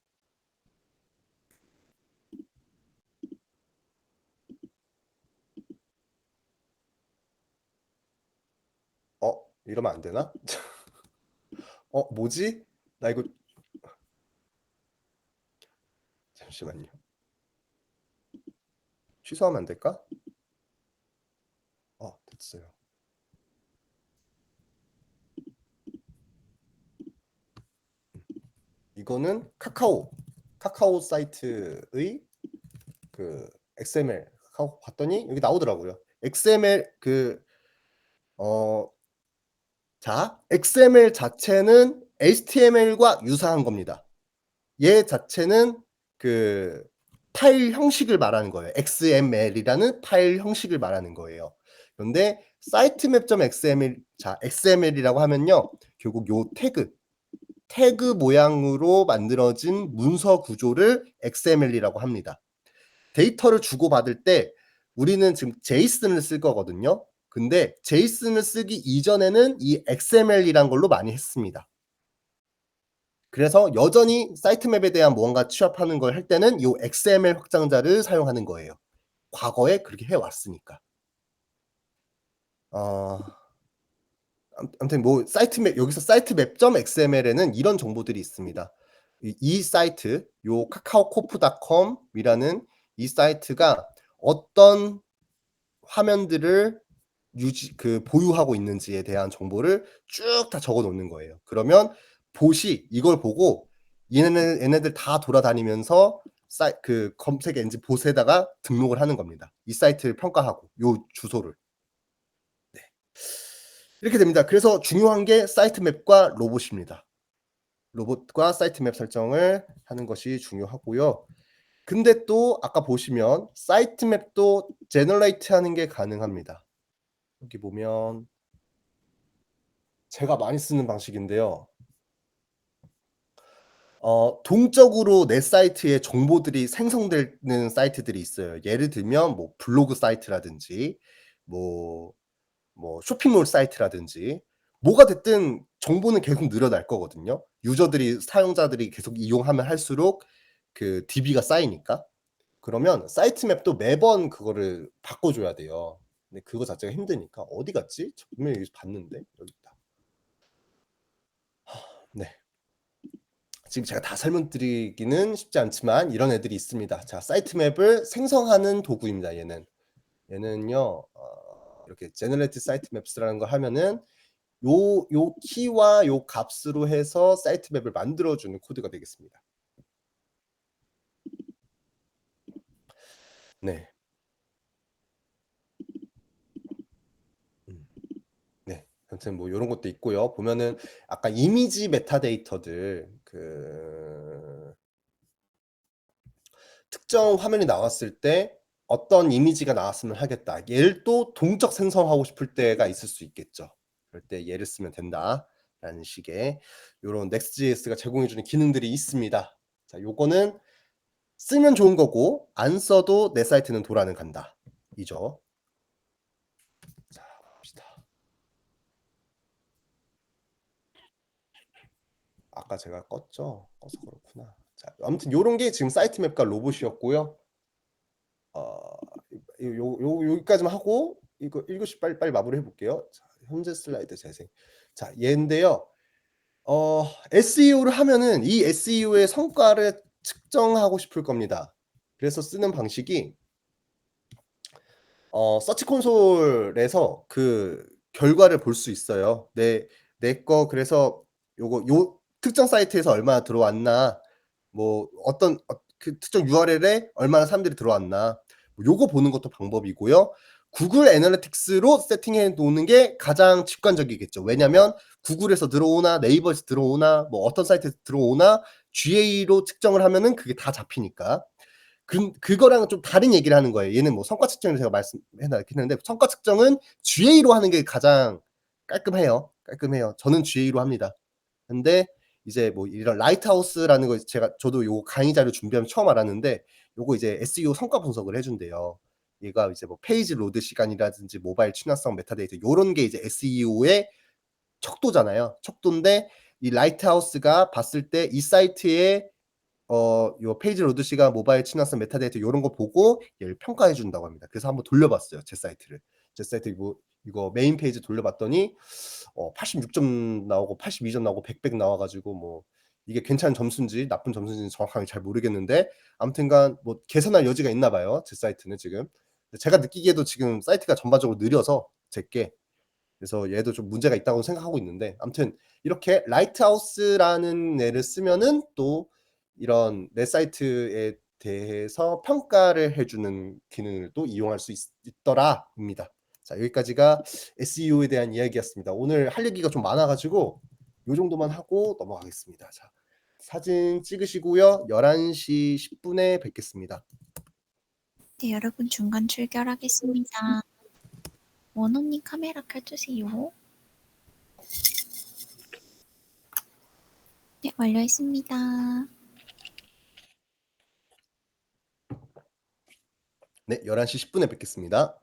이러면 안 되나? 뭐지? 나 이거 잠시만요. 취소하면 안 될까? 됐어요. 이거는 카카오 사이트의 그 XML 카카오 봤더니 여기 나오더라고요. XML XML 자체는 HTML과 유사한 겁니다. 얘 자체는 그 파일 형식을 말하는 거예요. XML이라는 파일 형식을 말하는 거예요. 그런데 sitemap.xml XML이라고 하면요. 결국 요 태그 모양으로 만들어진 문서 구조를 XML이라고 합니다. 데이터를 주고받을 때 우리는 지금 제이슨을 쓸 거거든요. 근데 제이슨을 쓰기 이전에는 이 XML이란 걸로 많이 했습니다. 그래서 여전히 사이트맵에 대한 무언가 취합하는 걸 할 때는 이 XML 확장자를 사용하는 거예요. 과거에 그렇게 해 왔으니까. 아무튼 뭐 사이트 맵 여기서 사이트 맵.xml에는 이런 정보들이 있습니다. 이 사이트 요 카카오코프.com 이라는 이 사이트가 어떤 화면들을 보유하고 있는지에 대한 정보를 쭉 다 적어 놓는 거예요. 그러면 봇이 이걸 보고 얘네들 다 돌아다니면서 검색 엔진 봇에다가 등록을 하는 겁니다. 이 사이트를 평가하고 요 주소를. 네. 이렇게 됩니다. 그래서 중요한 게 사이트 맵과 로봇입니다. 로봇과 사이트 맵 설정을 하는 것이 중요하고요. 근데 또 아까 보시면 사이트 맵도 제너레이트 하는 게 가능합니다. 여기 보면 제가 많이 쓰는 방식인데요. 동적으로 내 사이트에 정보들이 생성되는 사이트들이 있어요. 예를 들면 뭐 블로그 사이트라든지 뭐 쇼핑몰 사이트라든지 뭐가 됐든 정보는 계속 늘어날 거거든요. 사용자들이 계속 이용하면 할수록 그 DB가 쌓이니까. 그러면 사이트 맵도 매번 그거를 바꿔 줘야 돼요. 근데 그거 자체가 힘드니까 어디 갔지? 저 분명히 여기서 봤는데. 여기 있다. 네. 지금 제가 다 설명드리기는 쉽지 않지만 이런 애들이 있습니다. 자, 사이트 맵을 생성하는 도구입니다, 얘는. 얘는요. 이렇게 generate site maps라는 걸 하면은 요 키와 요 값으로 해서 사이트 맵을 만들어 주는 코드가 되겠습니다. 네. 음. 네. 아무튼 뭐 요런 것도 있고요. 보면은 아까 이미지 메타데이터들 특정 화면이 나왔을 때 어떤 이미지가 나왔으면 하겠다. 얘를 또 동적 생성하고 싶을 때가 있을 수 있겠죠. 그럴 때 얘를 쓰면 된다라는 식의 요런 Next.js가 제공해 주는 기능들이 있습니다. 자, 요거는 쓰면 좋은 거고 안 써도 내 사이트는 돌아는 간다. 이죠. 자, 봅시다. 아까 제가 껐죠? 꺼서 그렇구나. 자, 아무튼 요런 게 지금 사이트 맵과 로봇이었고요. 어, 여기까지만 하고 이거 1교시 빨리 마무리해 볼게요. 자, 현재 슬라이드 재생. 자, 얘인데요. SEO를 하면은 이 SEO의 성과를 측정하고 싶을 겁니다. 그래서 쓰는 방식이 서치 콘솔에서 그 결과를 볼 수 있어요. 내 거 그래서 요 특정 사이트에서 얼마나 들어왔나, 뭐 그 특정 URL에 얼마나 사람들이 들어왔나, 뭐 요거 보는 것도 방법이고요. 구글 애널리틱스로 세팅해 놓는 게 가장 직관적이겠죠. 왜냐면 구글에서 들어오나 네이버에서 들어오나 뭐 어떤 사이트에서 들어오나 GA로 측정을 하면은 그게 다 잡히니까. 그거랑은 좀 다른 얘기를 하는 거예요. 얘는 뭐 성과 측정을 제가 말씀해 놨긴 했는데 성과 측정은 GA로 하는 게 가장 깔끔해요. 저는 GA로 합니다. 근데 이제 뭐 이런 라이트하우스라는 거 저도 요 강의 자료 준비하면서 처음 알았는데 요거 이제 SEO 성과 분석을 해 준대요. 얘가 이제 뭐 페이지 로드 시간이라든지 모바일 친화성 메타데이터 요런 게 이제 SEO의 척도잖아요. 척도인데 이 라이트하우스가 봤을 때 이 사이트에 요 페이지 로드 시간, 모바일 친화성, 메타데이터 요런 거 보고 얘를 평가해 준다고 합니다. 그래서 한번 돌려봤어요, 제 사이트를. 제 사이트 이거 메인 페이지 돌려봤더니 86점 나오고 82점 나오고 100 나와 가지고 뭐 이게 괜찮은 점수인지 나쁜 점수인지는 정확하게 잘 모르겠는데 아무튼간 뭐 개선할 여지가 있나 봐요, 제 사이트는 지금. 제가 느끼기에도 지금 사이트가 전반적으로 느려서 제게. 그래서 얘도 좀 문제가 있다고 생각하고 있는데 아무튼 이렇게 라이트하우스라는 애를 쓰면은 또 이런 내 사이트에 대해서 평가를 해 주는 기능을 또 이용할 수 있더라입니다. 자, 여기까지가 SEO에 대한 이야기였습니다. 오늘 할 얘기가 좀 많아 가지고 요 정도만 하고 넘어가겠습니다. 자, 사진 찍으시고요. 11시 10분에 뵙겠습니다. 네, 여러분 중간 출결하겠습니다. 원호님 카메라 켜주세요. 네, 완료했습니다. 네, 11시 10분에 뵙겠습니다.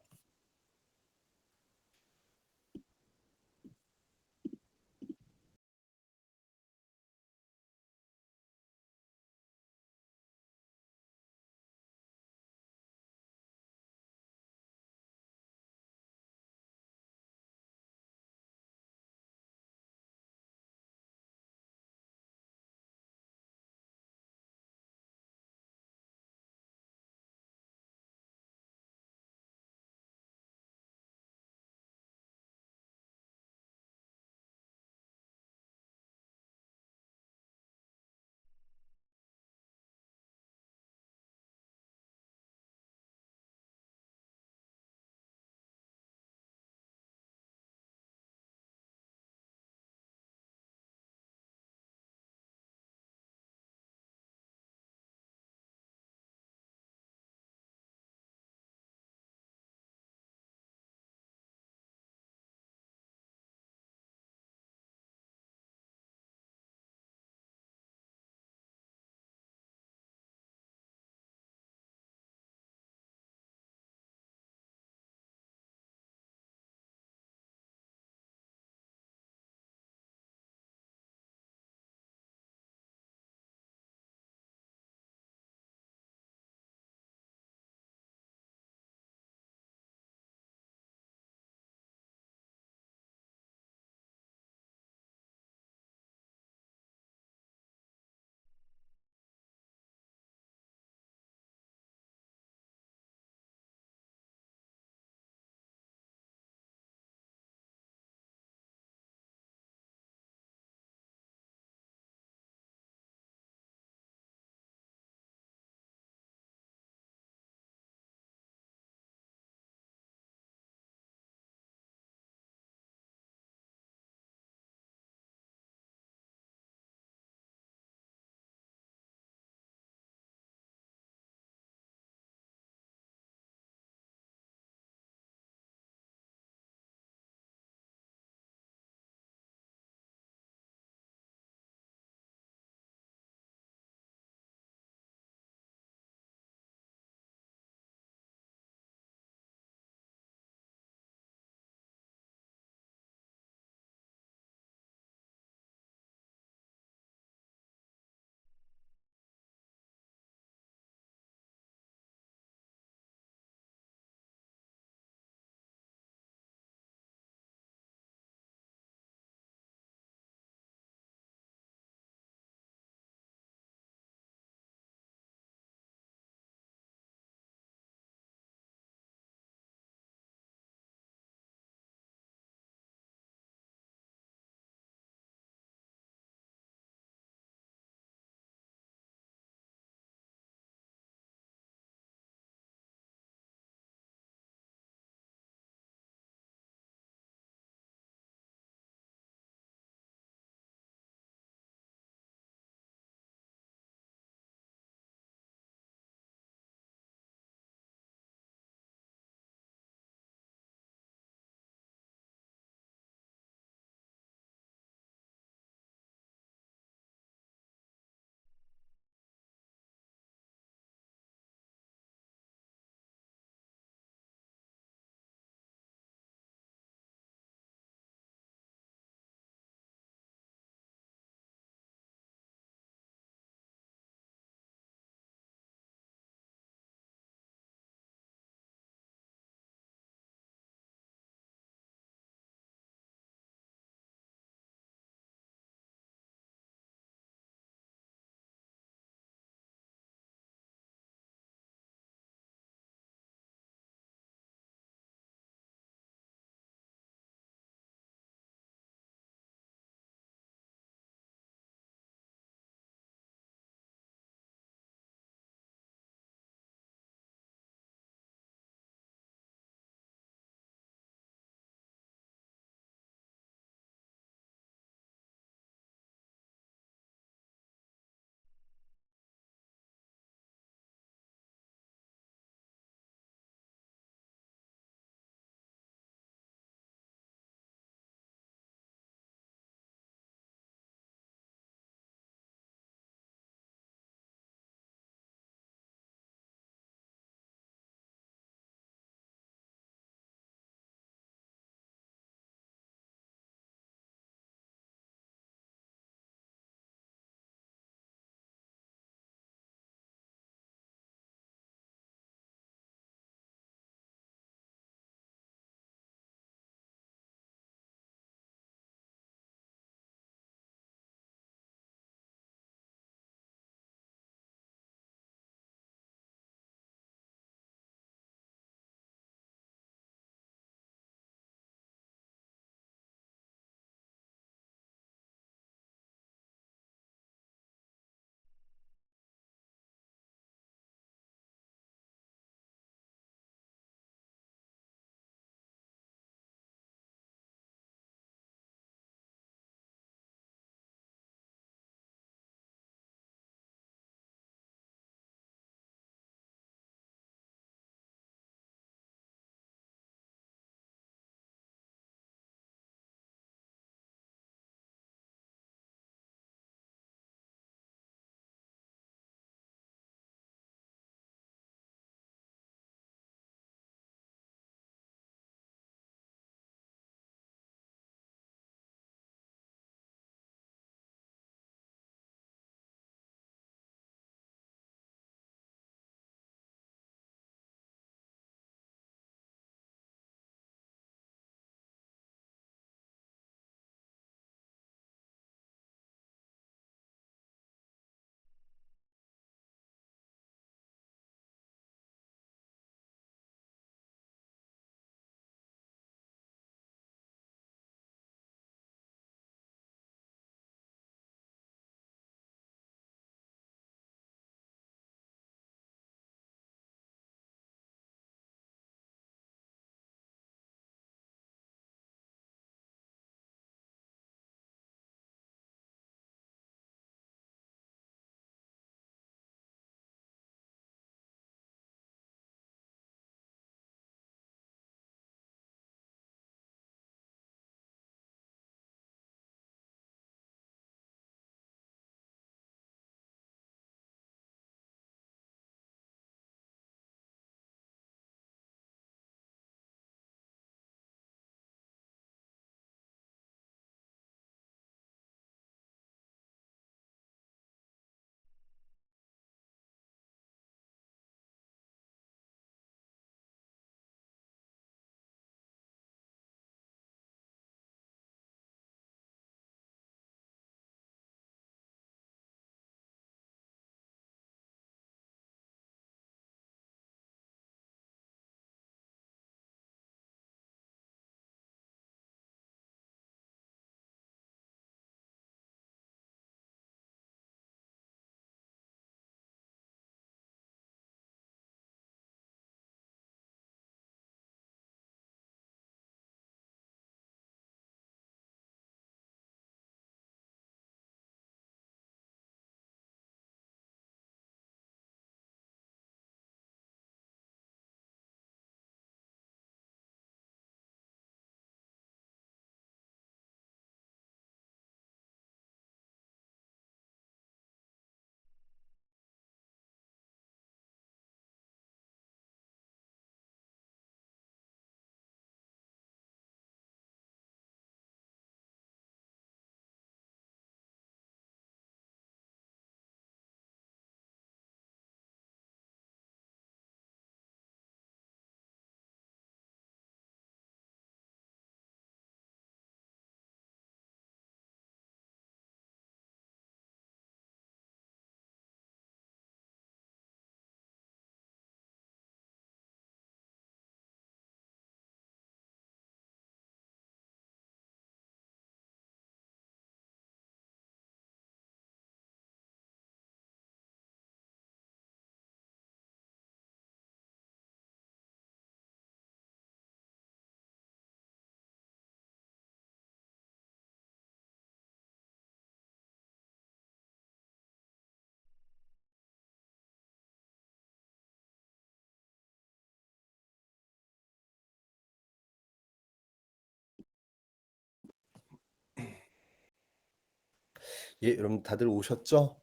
예, 여러분 다들 오셨죠?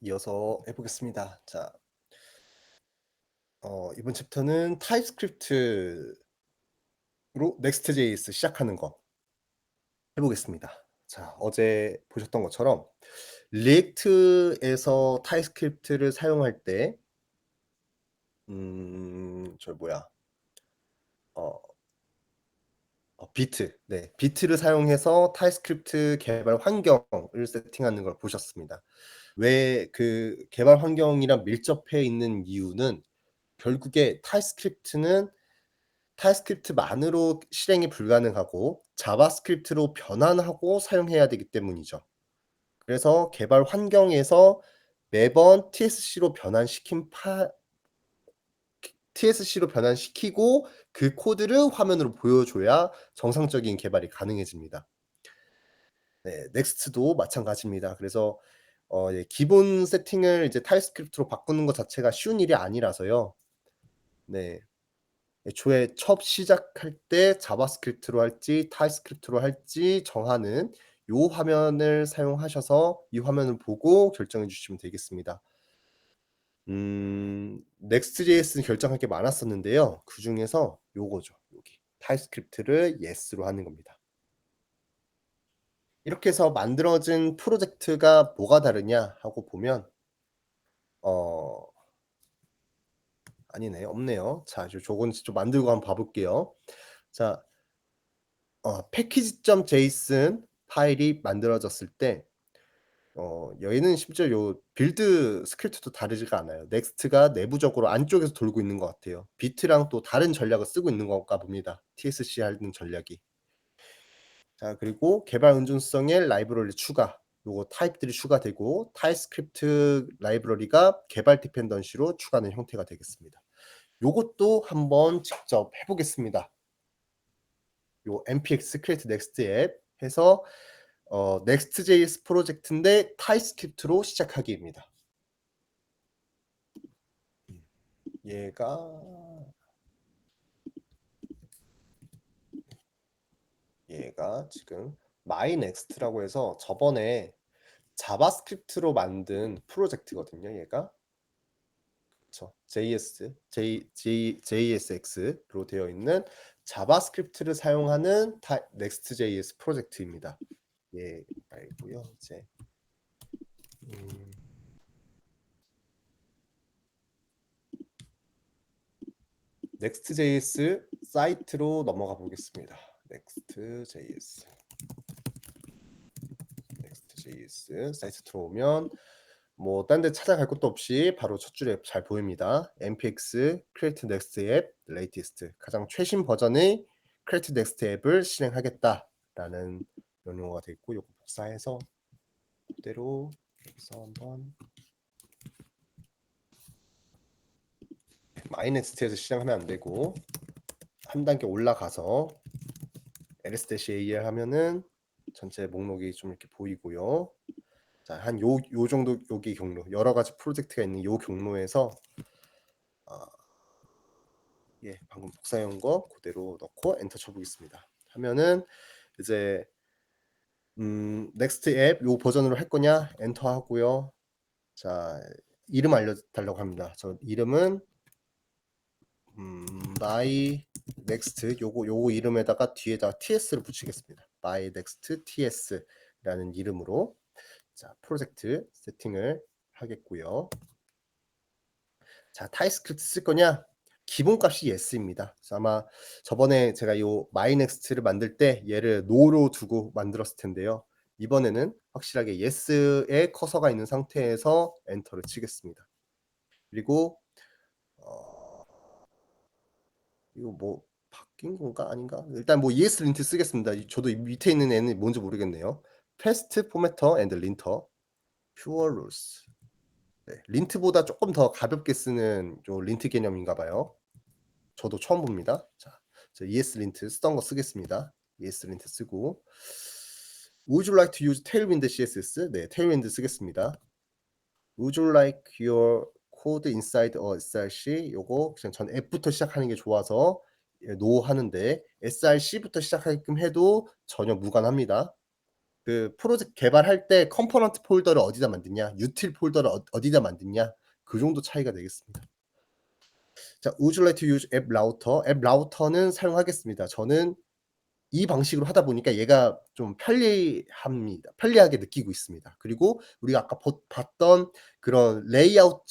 이어서 해보겠습니다. 자, 이번 챕터는 타입스크립트로 Next.js 시작하는 거 해보겠습니다. 자, 어제 보셨던 것처럼 리액트에서 타입스크립트를 사용할 때, 비트를 사용해서 타입스크립트 개발 환경을 세팅하는 걸 보셨습니다. 왜 그 개발 환경이랑 밀접해 있는 이유는 결국에 타입스크립트만으로 실행이 불가능하고 자바스크립트로 변환하고 사용해야 되기 때문이죠. 그래서 개발 환경에서 매번 TSC로 변환시키고 그 코드를 화면으로 보여줘야 정상적인 개발이 가능해집니다. 네, 넥스트도 마찬가지입니다. 그래서 예, 기본 세팅을 이제 타입스크립트로 바꾸는 것 자체가 쉬운 일이 아니라서요. 네. 애초에 처음 시작할 때 자바스크립트로 할지 타입스크립트로 할지 정하는 요 화면을 사용하셔서 이 화면을 보고 결정해 주시면 되겠습니다. Next.js는 결정할 게 많았었는데요. 그중에서 요거죠. 여기 타입스크립트를 yes로 하는 겁니다. 이렇게 해서 만들어진 프로젝트가 뭐가 다르냐 하고 보면 아니네. 없네요. 자, 저건 좀 만들고 한번 봐 볼게요. 자, package.json 파일이 만들어졌을 때 얘는 심지어 요 빌드 스크립트도 다르지가 않아요. 넥스트가 내부적으로 안쪽에서 돌고 있는 것 같아요. 비트랑 또 다른 전략을 쓰고 있는 건가 봅니다. TSC 하는 전략이. 자, 그리고 개발 의존성의 라이브러리 추가. 요거 타입들이 추가되고 타입스크립트 라이브러리가 개발 디펜던시로 추가하는 형태가 되겠습니다. 요것도 한번 직접 해 보겠습니다. 요 npx create next 앱 해서 Next.js 프로젝트인데 타입스크립트로 시작하기입니다. 얘가 지금 myNext라고 해서 저번에 자바스크립트로 만든 프로젝트거든요. 얘가 그렇죠. JSX로 되어 있는 자바스크립트를 사용하는 Next.js 프로젝트입니다. 얘 말고요. 이제 Next.js 사이트로 넘어가 보겠습니다. Next.js 사이트 들어오면 뭐 딴 데 찾아갈 것도 없이 바로 첫 줄에 잘 보입니다. npx create next app latest 가장 최신 버전의 create next 앱을 실행하겠다라는 명령어가 되어 있고 이거 복사해서 그대로 여기서 한번 myNext에서 실행하면 안 되고 한 단계 올라가서 ls-al 하면은 전체 목록이 좀 이렇게 보이고요. 자, 한 요 정도 여기 경로 여러 가지 프로젝트가 있는 요 경로에서 예, 방금 복사해온 거 그대로 넣고 엔터 쳐보겠습니다. 하면은 이제 넥스트 앱 요 버전으로 할 거냐 엔터 하고요. 자, 이름 알려달라고 합니다. 저 이름은 my next 요거 이름에다가 뒤에다가 ts를 붙이겠습니다. my next ts라는 이름으로 자 프로젝트 세팅을 하겠고요. 자, 타입스크립트 쓸 거냐? 기본값이 yes입니다. 그래서 아마 저번에 제가 요 myNext를 만들 때 얘를 no로 두고 만들었을 텐데요. 이번에는 확실하게 yes에 커서가 있는 상태에서 엔터를 치겠습니다. 그리고 이거 뭐 바뀐 건가 아닌가? 일단 뭐 ESLint 쓰겠습니다. 저도 밑에 있는 애는 뭔지 모르겠네요. fast formatter and linter pure rules. 네, 린트보다 조금 더 가볍게 쓰는 좀 린트 개념인가 봐요. 저도 처음 봅니다. 자, 저 ESLint 쓰던 거 쓰겠습니다. ESLint 쓰고 Would you like to use Tailwind CSS? 네, Tailwind 쓰겠습니다. Would you like your code inside a src? 요거 그냥 전 앱부터 시작하는 게 좋아서 노 하는데 src부터 시작하게끔 해도 전혀 무관합니다. 그 프로젝트 개발할 때 컴포넌트 폴더를 어디다 만드냐, 유틸 폴더를 어디다 만드냐, 그 정도 차이가 되겠습니다. 자, would you like to use 앱 라우터? 앱 라우터는 사용하겠습니다. 저는 이 방식으로 하다 보니까 얘가 좀 편리합니다. 편리하게 느끼고 있습니다. 그리고 우리가 아까 봤던 그런 레이아웃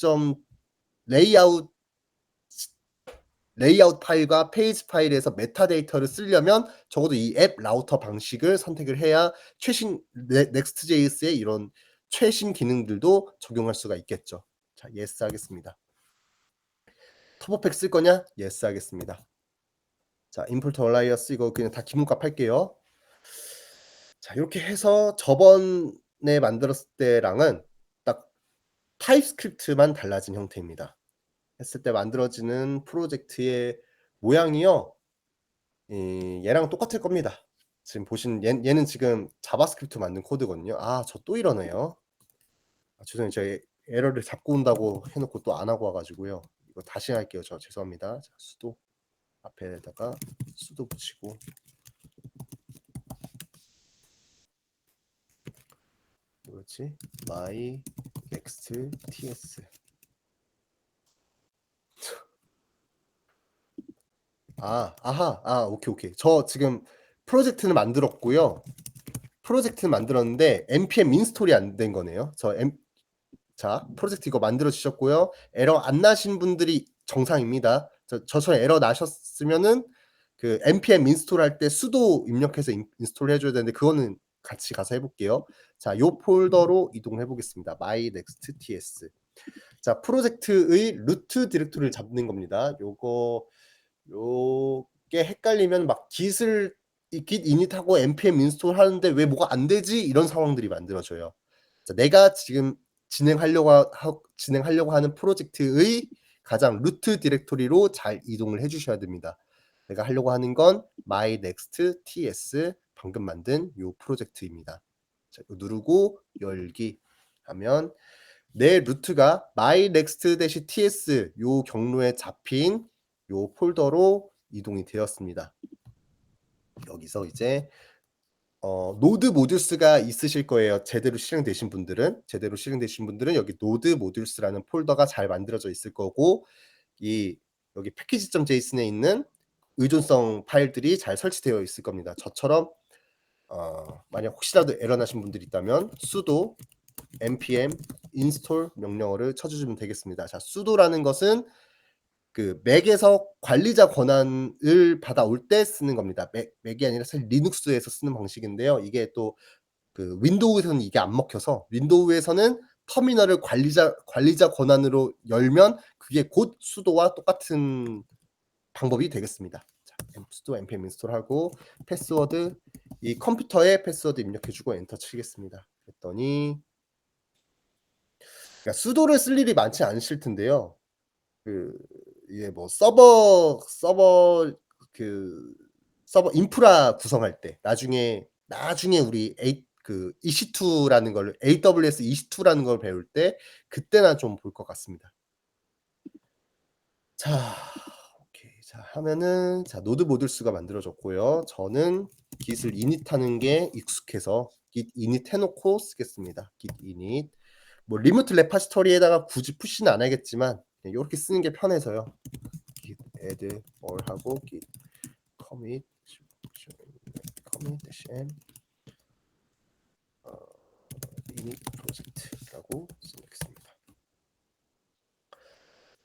파일과 페이지 파일에서 메타데이터를 쓰려면 적어도 이 앱 라우터 방식을 선택을 해야 최신 넥스트.js의 이런 최신 기능들도 적용할 수가 있겠죠. 자, yes 하겠습니다. 터보팩 쓸 거냐? yes 하겠습니다. 자, import alias 이거 그냥 다 기본값 할게요. 자, 이렇게 해서 저번에 만들었을 때랑은 딱 타입스크립트만 달라진 형태입니다. 했을 때 만들어지는 프로젝트의 모양이요. 얘랑 똑같을 겁니다. 지금 보신 얘는 지금 자바스크립트 만든 코드거든요. 아, 저 또 이러네요. 아, 죄송해요. 제가 에러를 잡고 온다고 해 놓고 또 안 하고 와 가지고요. 이거 다시 할게요. 저 죄송합니다. 자, 수도 앞에다가 수도 붙이고 뭐였지? my next ts 오케이. 저 지금 프로젝트는 만들었고요. 프로젝트는 만들었는데 npm 인스톨이 안 된 거네요. 자, 프로젝트 이거 만들어 주셨고요. 에러 안 나신 분들이 정상입니다. 저처럼 에러 나셨으면은 그 npm 인스톨 할 때 sudo 입력해서 인스톨 해 줘야 되는데 그거는 같이 가서 해 볼게요. 자, 요 폴더로 이동해 보겠습니다. my next ts. 자, 프로젝트의 루트 디렉토리를 잡는 겁니다. 요게 헷갈리면 막 git init하고 npm 인스톨 하는데 왜 뭐가 안 되지? 이런 상황들이 만들어져요. 자, 내가 지금 진행하려고 하는 프로젝트의 가장 루트 디렉토리로 잘 이동을 해 주셔야 됩니다. 내가 하려고 하는 건 my next ts 방금 만든 요 프로젝트입니다. 자, 이거 누르고 열기 하면 내 루트가 my next-ts 요 경로에 잡힌 요 폴더로 이동이 되었습니다. 여기서 이제 노드 모듈스가 있으실 거예요. 제대로 실행되신 분들은 여기 노드 모듈스라는 폴더가 잘 만들어져 있을 거고 여기 package.json에 있는 의존성 파일들이 잘 설치되어 있을 겁니다. 저처럼 만약 혹시라도 에러 나신 분들이 있다면 sudo npm install 명령어를 쳐주시면 되겠습니다. 자, sudo라는 것은 그 맥에서 관리자 권한을 받아올 때 쓰는 겁니다. 맥이 아니라 사실 리눅스에서 쓰는 방식인데요. 이게 또 그 윈도우에서는 이게 안 먹혀서 윈도우에서는 터미널을 관리자 권한으로 열면 그게 곧 sudo와 똑같은 방법이 되겠습니다. 자, sudo npm 인스톨하고 패스워드 이 컴퓨터에 패스워드 입력해주고 엔터 치겠습니다. 그랬더니 그러니까 sudo를 쓸 일이 많지 않으실 텐데요. 이게 뭐 서버 인프라 구성할 때 나중에 우리 EC2라는 걸 AWS EC2라는 걸 배울 때 그때나 좀 볼 것 같습니다. 자, 오케이. 자, 하면은 자, 노드 모듈스가 만들어졌고요. 저는 git을 init하는 게 익숙해서 git init 해 놓고 쓰겠습니다. git init. 뭐 리모트 레파지토리에다가 굳이 푸시는 안 하겠지만 요렇게 쓰는 게 편해서요. git add all 하고 git commit -m init project라고 쓰겠습니다.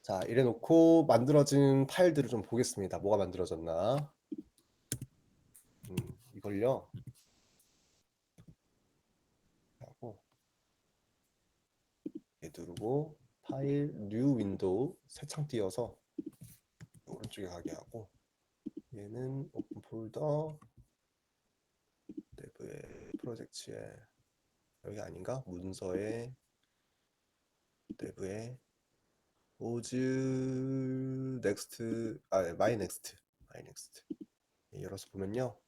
자, 이래 놓고 만들어진 파일들을 좀 보겠습니다. 뭐가 만들어졌나? 이걸요. 하고 누르고 파일 뉴 윈도우 새 창 띄워서 오른쪽에 가게 하고 얘는 오픈 폴더 내부의 프로젝트에 여기 아닌가? 문서에 내부에 오즈 넥스트 마이 넥스트 열어서 보면요.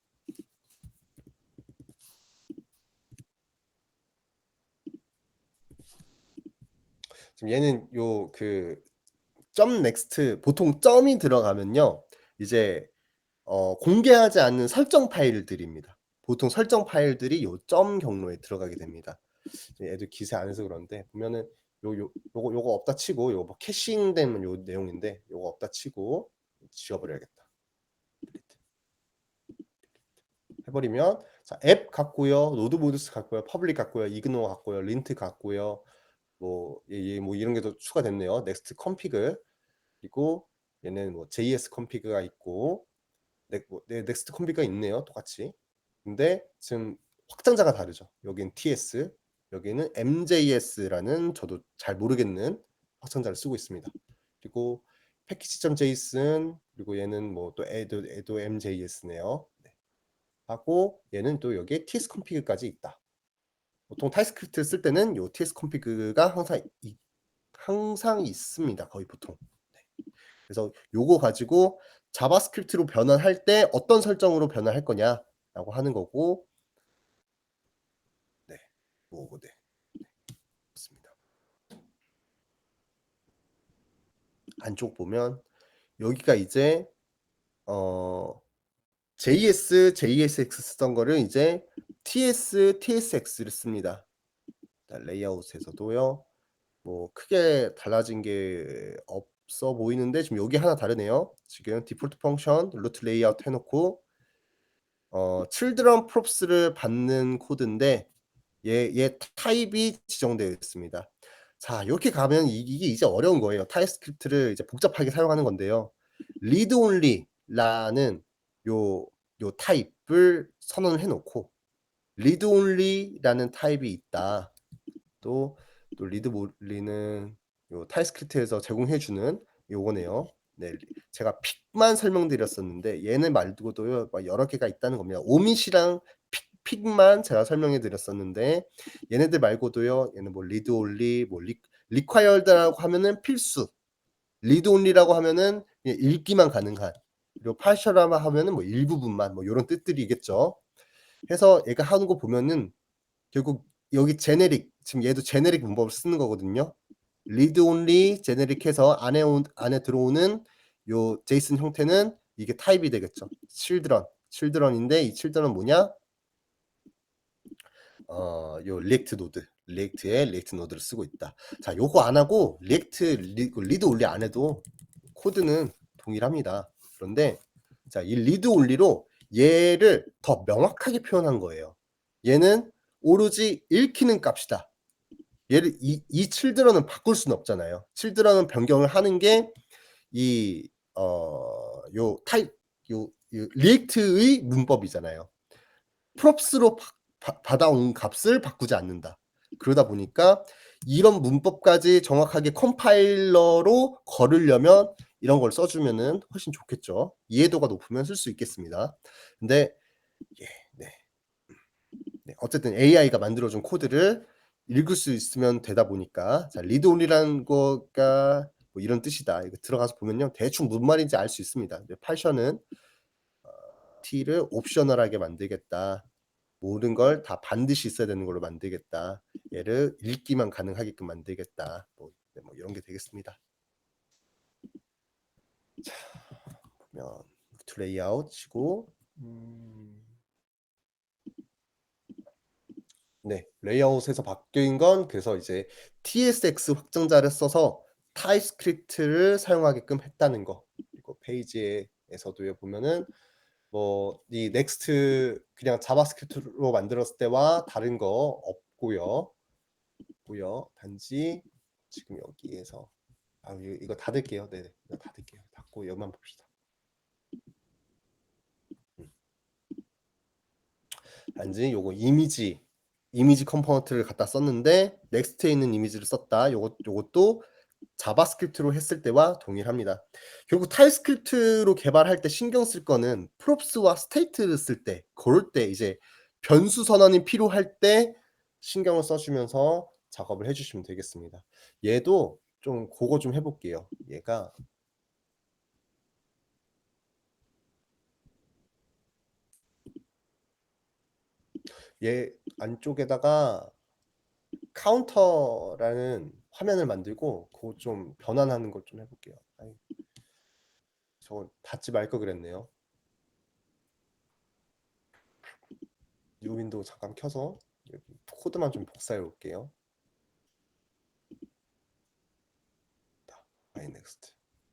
지금 얘는 점 넥스트 보통 점이 들어가면요. 이제 공개하지 않는 설정 파일들입니다. 보통 설정 파일들이 요 점 경로에 들어가게 됩니다. 애들 기세 안 해서 그런데 보면은 요거 없다 치고 요거 뭐 캐싱된 요 내용인데 요거 없다 치고 지워버려야겠다. 해버리면 자, 앱 같고요, 노드모드스 같고요, 퍼블릭 같고요, 이그노 같고요, 린트 같고요, 뭐 이런 게 더 추가됐네요. 넥스트 컴피그, 그리고 얘는 뭐 JS 컴피그가 있고 넥스트 컴피그가 있네요. 똑같이. 근데 지금 확장자가 다르죠. 여기는 TS, 여기는 MJS라는 저도 잘 모르겠는 확장자를 쓰고 있습니다. 그리고 패키지.json, 그리고 얘는 뭐 또 애도 MJS네요. 네. 하고 얘는 또 여기에 TS 컴피그까지 있다. 보통 타입스크립트 쓸 때는 요 TS 컴피그가 항상 있습니다. 거의 보통. 네. 그래서 요거 가지고 자바스크립트로 변환할 때 어떤 설정으로 변환할 거냐라고 하는 거고, 네, 네, 그렇습니다. 안쪽 보면 여기가 이제 JS, JSX 쓰던 거를 이제 TS, TSX를 씁니다. 레이아웃에서도요. 뭐 크게 달라진 게 없어 보이는데 지금 여기 하나 다르네요. 지금 디폴트 펑션 루트 레이아웃 해놓고 children props를 받는 코드인데 얘 타입이 지정되어 있습니다. 자, 이렇게 가면 이게 이제 어려운 거예요. 타입스크립트를 이제 복잡하게 사용하는 건데요. read only라는 요 타입을 선언을 해놓고 read only라는 타입이 있다. 또 read only는 요 타입스크립트에서 제공해주는 요거네요. 네, 제가 픽만 설명드렸었는데 얘는 말고도요 여러 개가 있다는 겁니다. 오밋이랑 픽만 제가 설명해 드렸었는데 얘네들 말고도요, 얘는 뭐 read only, 뭐 required라고 하면은 필수, read only라고 하면은 그냥 읽기만 가능한, 그리고 partial라고 하면은 뭐 일부분만, 뭐 요런 뜻들이겠죠. 해서 얘가 하는 거 보면은 결국 여기 제네릭, 지금 얘도 제네릭 문법을 쓰는 거거든요. read only 제네릭해서 안에 들어오는 요 제이슨 형태는 이게 타입이 되겠죠. children인데 이 children은 뭐냐? 요 리액트 노드, 리액트에 리액트 노드를 쓰고 있다. 자, 요거 안 하고 리드 올리 안 해도 코드는 동일합니다. 그런데 자, 이 리드 올리로 얘를 더 명확하게 표현한 거예요. 얘는 오로지 읽히는 값이다. 얘를 이 children은 바꿀 수는 없잖아요. children은 변경을 하는 게 이 요 타입 요 리액트의 문법이잖아요. props로 받아온 값을 바꾸지 않는다. 그러다 보니까 이런 문법까지 정확하게 컴파일러로 걸으려면 이런 걸 써주면은 훨씬 좋겠죠. 이해도가 높으면 쓸 수 있겠습니다. 근데 네. 어쨌든 AI가 만들어준 코드를 읽을 수 있으면 되다 보니까 자, 리드 온리라는 거가 뭐 이런 뜻이다. 이거 들어가서 보면요, 대충 무슨 말인지 알 수 있습니다. 파이썬은 T를 옵셔널하게 만들겠다. 모든 걸 다 반드시 있어야 되는 걸로 만들겠다. 얘를 읽기만 가능하게끔 만들겠다. 뭐 이런 게 되겠습니다. 자, 보면 레이아웃 치고 네, 레이아웃에서 바뀐 건 그래서 이제 TSX 확장자를 써서 타입스크립트를 사용하게끔 했다는 거. 그리고 페이지에서도 보면은 뭐 이 넥스트 그냥 자바스크립트로 만들었을 때와 다른 거 없고요. 단지 지금 여기에서 이거 닫을게요. 네, 이거 닫을게요. 닫고 여기만 봅시다. 단지 요거 이미지 컴포넌트를 갖다 썼는데 넥스트에 있는 이미지를 썼다. 요것도 자바스크립트로 했을 때와 동일합니다. 결국 타입스크립트로 개발할 때 신경 쓸 거는 props와 state를 쓸 때, 그럴 때 이제 변수 선언이 필요할 때 신경을 써주면서 작업을 해주시면 되겠습니다. 얘도 좀 그거 좀 해볼게요. 얘가 얘 안쪽에다가 카운터라는 화면을 만들고 그거 좀 변환하는 걸 좀 해볼게요. 저거 닫지 말 걸 그랬네요. 뉴 윈도우 잠깐 켜서 여기 코드만 좀 복사해 올게요.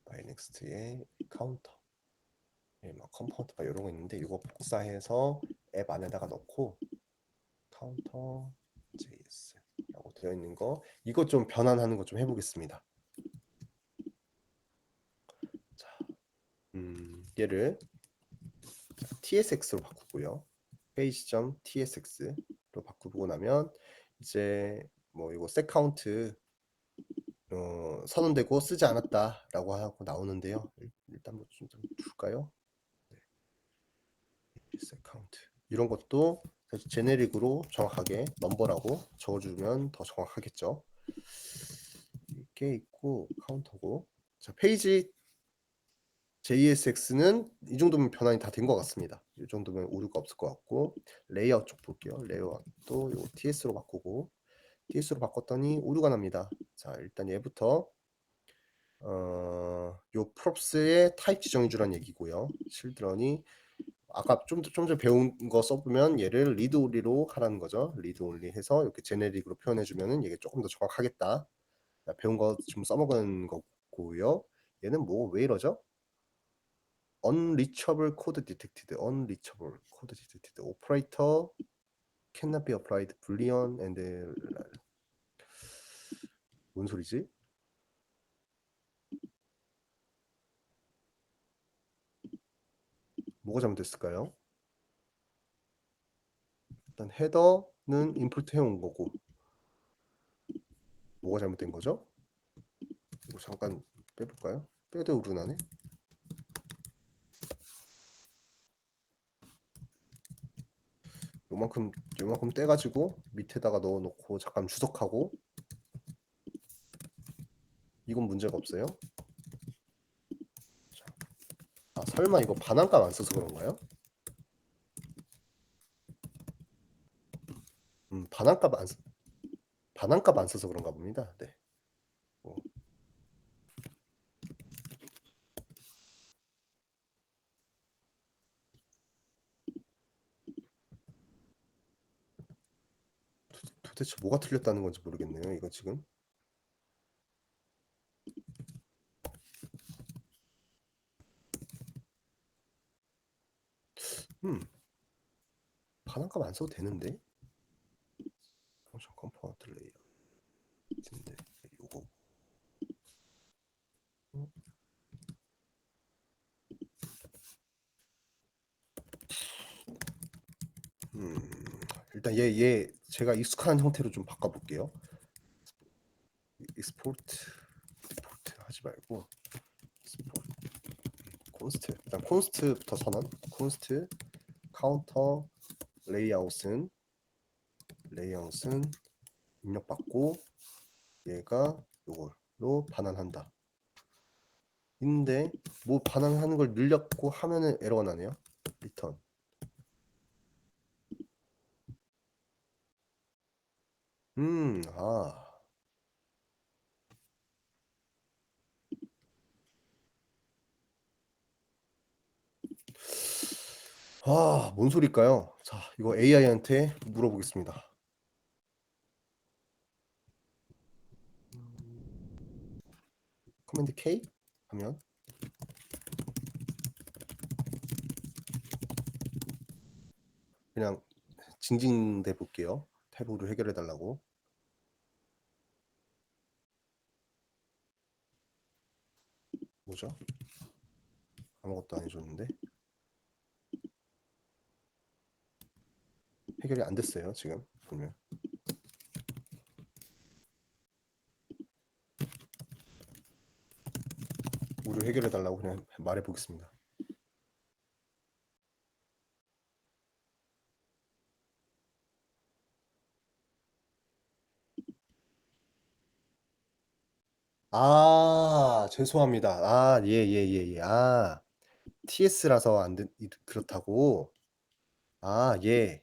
바이넥스트의 카운터, 막 컴포넌트 막 이런 거 있는데 이거 복사해서 앱 안에다가 넣고 카운터 JS라고 되어 있는 거, 이거 좀 변환하는 거 좀 해보겠습니다. 자, 얘를 TSX로 바꾸고요. page.tsx로 바꾸고 나면 이제 뭐 이거 setCount 선언되고 쓰지 않았다라고 하고 나오는데요. 일단 뭐 좀 둘까요? 네. setCount 이런 것도 제네릭으로 정확하게 넘버라고 적어주면 더 정확하겠죠. 이게 있고 카운터고, 자 페이지 JSX는 이 정도면 변환이 다 된 것 같습니다. 이 정도면 오류가 없을 것 같고, 레이아웃 쪽 볼게요. 레이아웃도 요 TS로 바꾸고, TS로 바꿨더니 오류가 납니다. 자 일단 얘부터 요 props의 타입 지정해 주란 얘기고요. children이 아까 좀 전에 배운 거 써보면 얘를 리드 온리로 하라는 거죠. 리드 온리 해서 이렇게 제네릭으로 표현해 주면은 이게 조금 더 정확하겠다. 배운 거 좀 써먹은 거고요. 얘는 뭐 왜 이러죠? unreachable code detected, unreachable code detected, operator cannot be applied, boolean and 뭔 소리지? 뭐가 잘못됐을까요? 일단 헤더는 인풋 해온 거고, 뭐가 잘못된 거죠? 이거 잠깐 빼볼까요? 빼도 오류나네. 요만큼 떼가지고 밑에다가 넣어놓고 잠깐 주석하고, 이건 문제가 없어요. 아 설마 이거 반환값 안 써서 그런가요? 반환값 안 써서 그런가 봅니다. 네. 도대체 뭐가 틀렸다는 건지 모르겠네요. 이거 지금. 반환값 안 써도 되는데. 펑션 컴포넌트 레이어. 근데 요거. 일단 얘 제가 익숙한 형태로 좀 바꿔볼게요. 익스포트 하지 말고 콘스트, 일단 콘스트부터 선언. 콘스트 카운터 레이아웃은 입력받고 얘가 요걸로 반환한다. 근데 뭐 반환하는 걸 늘렸고 하면은 에러가 나네요. 리턴. 뭔 소릴까요? 자, 이거 AI한테 물어보겠습니다. 커맨드 K 하면 그냥 징징대 볼게요. 탭으로 해결해 달라고. 뭐죠? 아무것도 안 해줬는데 해결이 안 됐어요. 지금 보면 오류 해결해 달라고 그냥 말해 보겠습니다. 죄송합니다. 예. TS라서 안 된, 그렇다고. 예.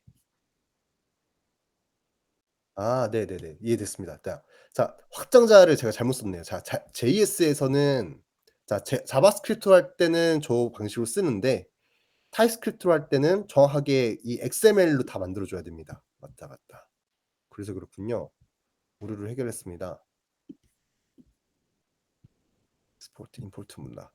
네네네. 이해됐습니다. 자, 확장자를 제가 잘못 썼네요. 자, JS에서는 자바스크립트 할 때는 저 방식으로 쓰는데 타입스크립트로 할 때는 정확하게 이 XML로 다 만들어 줘야 됩니다. 맞다. 그래서 그렇군요. 오류를 해결했습니다. 스포트 임포트 문라.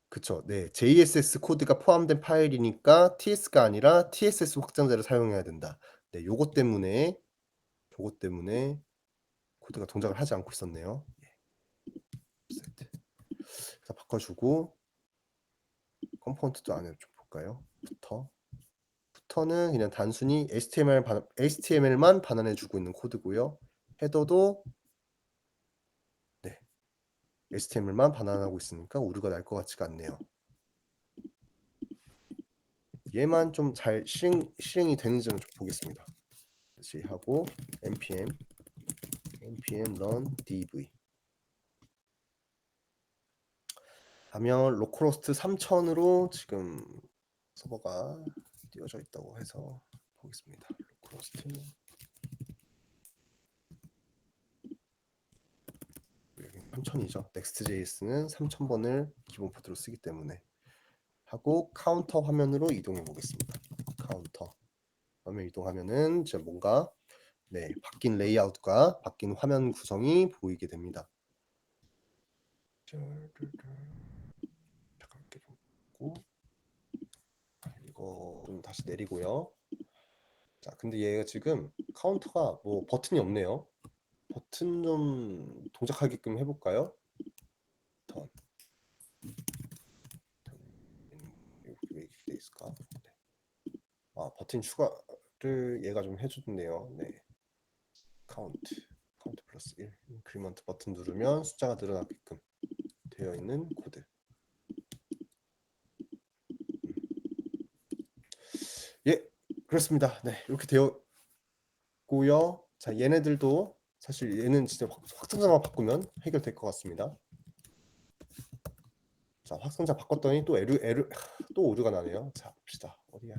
그쵸. 네. JSS 코드가 포함된 파일이니까 TS가 아니라 TSS 확장자를 사용해야 된다. 네. 요것 때문에 코드가 동작을 하지 않고 있었네요. 세트. 자, 바꿔주고 컴포넌트도 안에 좀 볼까요? 부터는 그냥 단순히 HTML만 반환해주고 있는 코드고요. 헤더도 네. HTML만 반환하고 있으니까 오류가 날 것 같지가 않네요. 얘만 좀 잘 실행이 되는지는 좀 보겠습니다. 다시 하고 npm run dev 하면 로컬호스트 3000으로 지금 서버가 띄워져 있다고 해서 보겠습니다. 로컬호스트 3000이죠. Next.js는 3000번을 기본 포트로 쓰기 때문에 하고 카운터 화면으로 이동해 보겠습니다. 카운터 화면 이동하면은 이제 뭔가 바뀐 레이아웃과 바뀐 화면 구성이 보이게 됩니다. 잠깐 이렇게 좀 보고 이거 좀 다시 내리고요. 자, 근데 얘가 지금 카운터가 뭐 버튼이 없네요. 버튼 좀 동작하게끔 해볼까요? 턴. 왜 이렇게 돼 있을까? 네. 아, 버튼 추가를 얘가 좀 해주네요. 네. 카운트 플러스 1 인크리먼트 버튼 누르면 숫자가 늘어나게끔 되어 있는 코드. 예, 그렇습니다. 네, 이렇게 되었고요. 자, 얘네들도 사실 얘는 진짜 확장자만 바꾸면 해결될 것 같습니다. 자, 확장자 바꿨더니 또 또 오류가 나네요. 자, 봅시다. 어디야?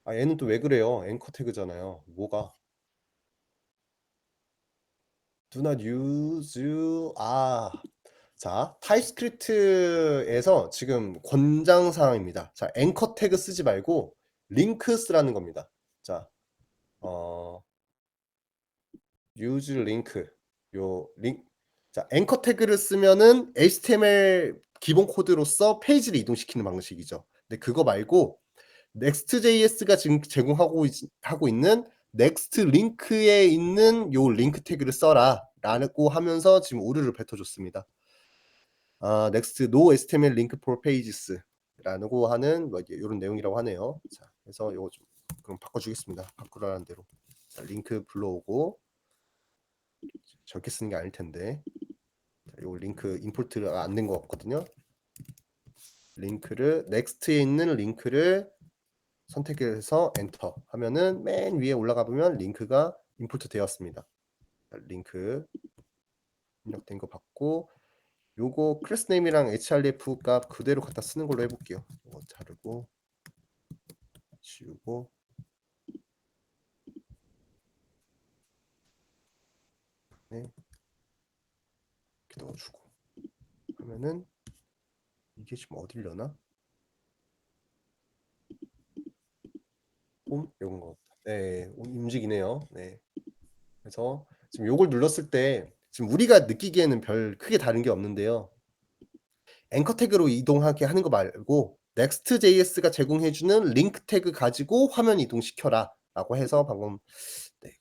아, 얘는 또 왜 그래요? 앵커 태그잖아요. 뭐가? Do not use. 자, 타입스크립트에서 지금 권장 사항입니다. 자, 앵커 태그 쓰지 말고 링크 쓰라는 겁니다. 자, use link. 자, 앵커 태그를 쓰면은 HTML 기본 코드로서 페이지를 이동시키는 방식이죠. 근데 그거 말고 Next.js가 지금 하고 있는 next link에 있는 요 링크 태그를 써라 라고 하면서 지금 오류를 뱉어줬습니다. next no HTML link for pages 라고 하는 뭐 이런 내용이라고 하네요. 자, 그래서 요거 좀 그럼 바꿔주겠습니다. 바꾸라는 대로. 자, 링크 불러오고 저렇게 쓰는 게 아닐 텐데. 자, 요 링크 임포트가 안 된 것 같거든요. 링크를 넥스트에 있는 링크를 선택해서 엔터 하면은 맨 위에 올라가 보면 링크가 임포트 되었습니다. 링크 입력된 거 받고 요거 클래스 네임이랑 href 값 그대로 갖다 쓰는 걸로 해볼게요. 이거 자르고 지우고 네. 이렇게 넣어주고 하면은 이게 지금 어디려나? 홈? 이런 거. 네, 움직이네요. 네. 그래서 지금 요걸 눌렀을 때 지금 우리가 느끼기에는 별 크게 다른 게 없는데요. 앵커 태그로 이동하게 하는 거 말고 Next.js가 제공해주는 링크 태그 가지고 화면 이동시켜라 라고 해서 방금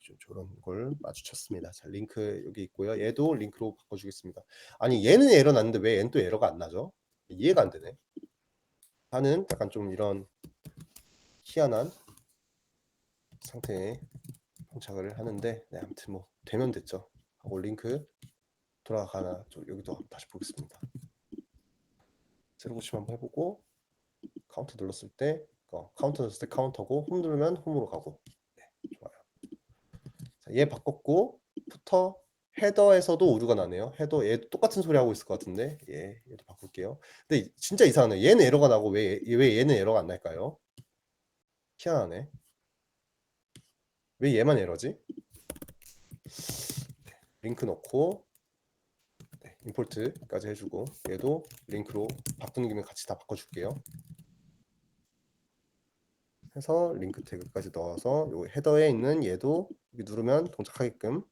좀 저런 걸 마주쳤습니다. 자, 링크 여기 있고요. 얘도 링크로 바꿔주겠습니다. 아니 얘는 에러 났는데 왜 얘는 또 에러가 안 나죠? 이해가 안 되네. 하는 약간 좀 이런 희한한 상태에 포착을 하는데 아무튼 뭐 되면 됐죠. 하고 링크 돌아가나 여기도 다시 보겠습니다. 새로 고침 한번 해보고 카운터 눌렀을 때 카운터 눌렀을 때 카운터고 홈 누르면 홈으로 가고. 네, 좋아요. 자, 얘 바꿨고 부터 헤더에서도 오류가 나네요. 헤더 얘 똑같은 소리 하고 있을 것 같은데 얘도 바꿀게요. 근데 진짜 이상하네. 얘는 에러가 나고 왜 얘는 에러가 안 날까요? 희한하네. 왜 얘만 에러지? 링크 넣고 임포트까지 해주고 얘도 링크로 바꾸는 김에 같이 다 바꿔줄게요. 해서 링크 태그까지 넣어서 요 헤더에 있는 얘도 누르면 동작하게끔